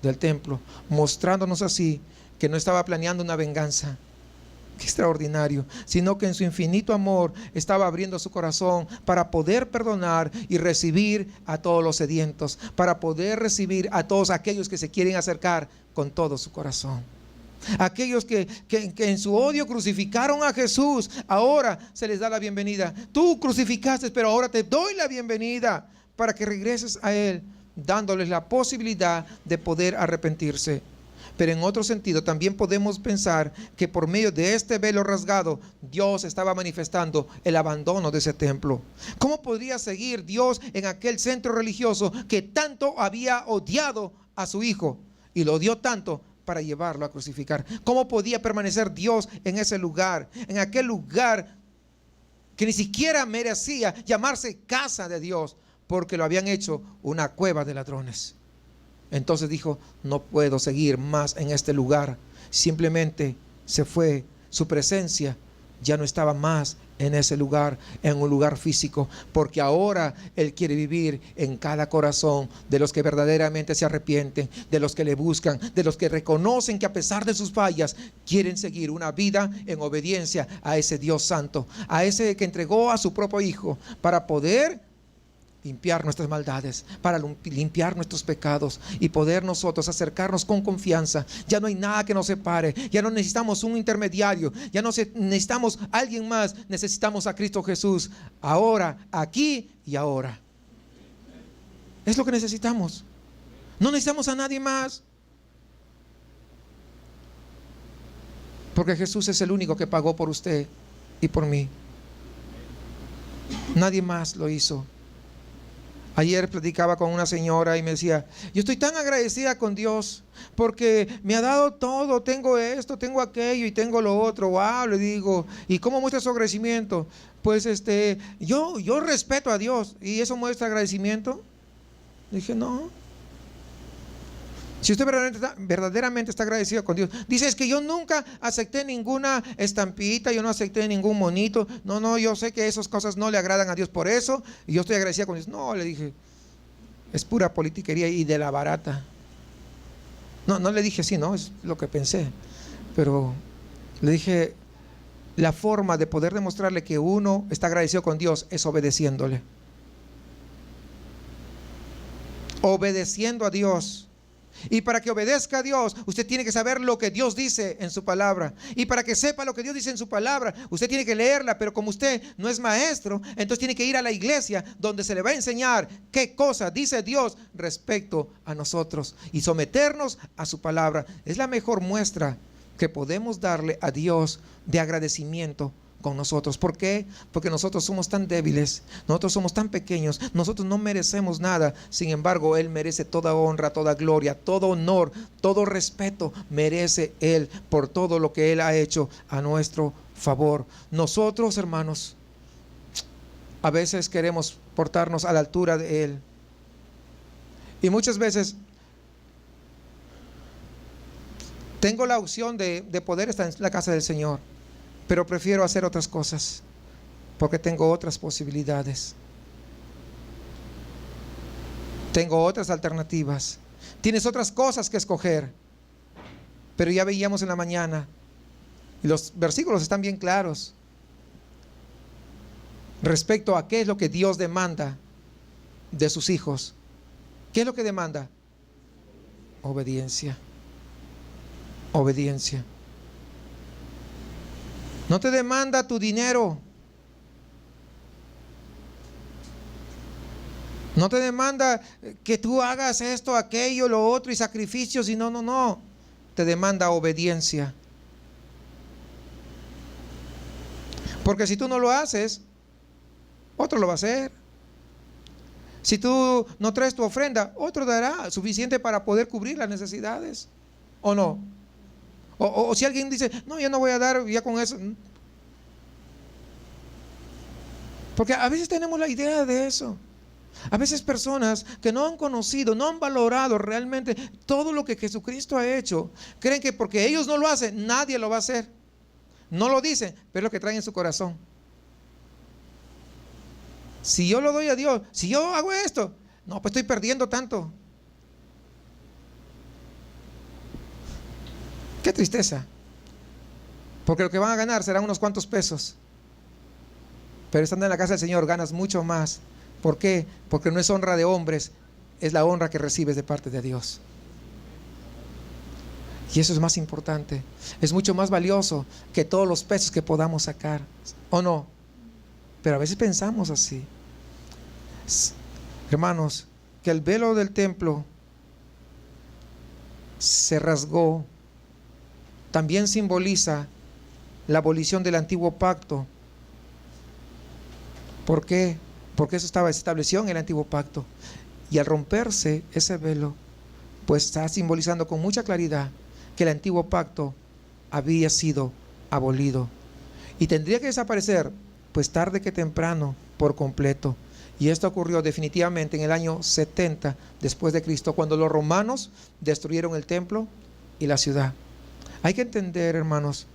del templo, mostrándonos así que no estaba planeando una venganza. Qué extraordinario, sino que en su infinito amor estaba abriendo su corazón para poder perdonar y recibir a todos los sedientos, para poder recibir a todos aquellos que se quieren acercar con todo su corazón. Aquellos que en su odio crucificaron a Jesús, ahora se les da la bienvenida. Tú crucificaste, pero ahora te doy la bienvenida para que regreses a Él, dándoles la posibilidad de poder arrepentirse. Pero en otro sentido también podemos pensar que por medio de este velo rasgado, Dios estaba manifestando el abandono de ese templo. ¿Cómo podría seguir Dios en aquel centro religioso que tanto había odiado a su Hijo y lo odió tanto para llevarlo a crucificar? ¿Cómo podía permanecer Dios en ese lugar, en aquel lugar que ni siquiera merecía llamarse casa de Dios, porque lo habían hecho una cueva de ladrones? Entonces dijo: no puedo seguir más en este lugar. Simplemente se fue su presencia ya no estaba más en ese lugar, en un lugar físico, porque ahora Él quiere vivir en cada corazón de los que verdaderamente se arrepienten, de los que le buscan, de los que reconocen que a pesar de sus fallas quieren seguir una vida en obediencia a ese Dios santo, a ese que entregó a su propio Hijo para poder limpiar nuestras maldades, para limpiar nuestros pecados y poder nosotros acercarnos con confianza. Ya no hay nada que nos separe, ya no necesitamos un intermediario, ya no necesitamos a alguien más, necesitamos a Cristo Jesús, ahora, aquí y ahora. Es lo que necesitamos. No necesitamos a nadie más, porque Jesús es el único que pagó por usted y por mí. Nadie más lo hizo. Ayer platicaba con una señora y me decía, yo estoy tan agradecida con Dios porque me ha dado todo, tengo esto, tengo aquello y tengo lo otro. Wow, le digo, ¿y cómo muestra su agradecimiento? Pues yo respeto a Dios. ¿Y eso muestra agradecimiento? Le dije, no. Si usted verdaderamente está agradecido con Dios, dice, es que yo nunca acepté ninguna estampita, yo no acepté ningún monito, no, yo sé que esas cosas no le agradan a Dios, por eso, y yo estoy agradecida con Dios. No, le dije, es pura politiquería y de la barata. No le dije así, no, es lo que pensé, pero le dije, la forma de poder demostrarle que uno está agradecido con Dios es obedeciéndole. Obedeciendo a Dios. Y para que obedezca a Dios, usted tiene que saber lo que Dios dice en su palabra. Y para que sepa lo que Dios dice en su palabra, usted tiene que leerla. Pero como usted no es maestro, entonces tiene que ir a la iglesia donde se le va a enseñar qué cosa dice Dios respecto a nosotros y someternos a su palabra. Es la mejor muestra que podemos darle a Dios de agradecimiento con nosotros. ¿Por qué? Porque nosotros somos tan débiles, nosotros somos tan pequeños, nosotros no merecemos nada. Sin embargo, Él merece toda honra, toda gloria, todo honor, todo respeto merece Él por todo lo que Él ha hecho a nuestro favor. Nosotros, hermanos, a veces queremos portarnos a la altura de Él, y muchas veces tengo la opción de poder estar en la casa del Señor, pero prefiero hacer otras cosas porque tengo otras posibilidades, tengo otras alternativas. Tienes otras cosas que escoger. Pero ya veíamos en la mañana y los versículos están bien claros respecto a qué es lo que Dios demanda de sus hijos. ¿Qué es lo que demanda? Obediencia. Obediencia. No te demanda tu dinero. No te demanda que tú hagas esto, aquello, lo otro y sacrificios. Y no. Te demanda obediencia. Porque si tú no lo haces, otro lo va a hacer. Si tú no traes tu ofrenda, otro dará suficiente para poder cubrir las necesidades. ¿O no? O si alguien dice, no, yo no voy a dar ya con eso. Porque a veces tenemos la idea de eso. A veces personas que no han conocido, no han valorado realmente todo lo que Jesucristo ha hecho, creen que porque ellos no lo hacen, nadie lo va a hacer. No lo dicen, pero es lo que traen en su corazón. Si yo lo doy a Dios, si yo hago esto, no, pues estoy perdiendo tanto. Qué tristeza, porque lo que van a ganar serán unos cuantos pesos, pero estando en la casa del Señor ganas mucho más. ¿Por qué? Porque no es honra de hombres, es la honra que recibes de parte de Dios. Y eso es más importante, es mucho más valioso que todos los pesos que podamos sacar, ¿o no? Pero a veces pensamos así. Hermanos, que el velo del templo se rasgó también simboliza la abolición del antiguo pacto. ¿Por qué? Porque eso estaba establecido en el antiguo pacto. Y al romperse ese velo, pues está simbolizando con mucha claridad que el antiguo pacto había sido abolido. Y tendría que desaparecer, pues tarde que temprano, por completo. Y esto ocurrió definitivamente en el año 70 después de Cristo, cuando los romanos destruyeron el templo y la ciudad. Hay que entender, hermanos,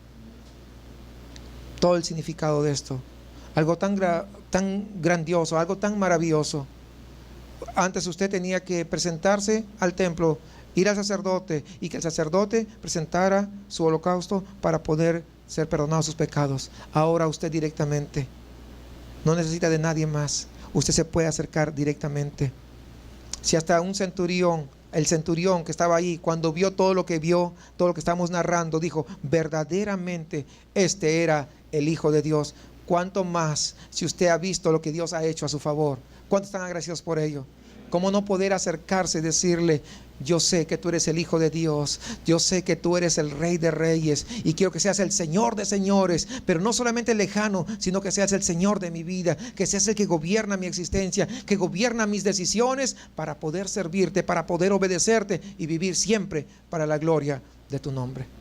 todo el significado de esto. Algo tan grandioso, algo tan maravilloso. Antes usted tenía que presentarse al templo, ir al sacerdote y que el sacerdote presentara su holocausto para poder ser perdonado sus pecados. Ahora usted directamente no necesita de nadie más. Usted se puede acercar directamente. Si hasta un centurión, el centurión que estaba ahí, cuando vio, todo lo que estamos narrando, dijo, verdaderamente este era el Hijo de Dios. ¿Cuánto más si usted ha visto lo que Dios ha hecho a su favor? ¿Cuántos están agradecidos por ello? ¿Cómo no poder acercarse y decirle, yo sé que tú eres el Hijo de Dios, yo sé que tú eres el Rey de Reyes y quiero que seas el Señor de Señores, pero no solamente lejano, sino que seas el Señor de mi vida, que seas el que gobierna mi existencia, que gobierna mis decisiones para poder servirte, para poder obedecerte y vivir siempre para la gloria de tu nombre.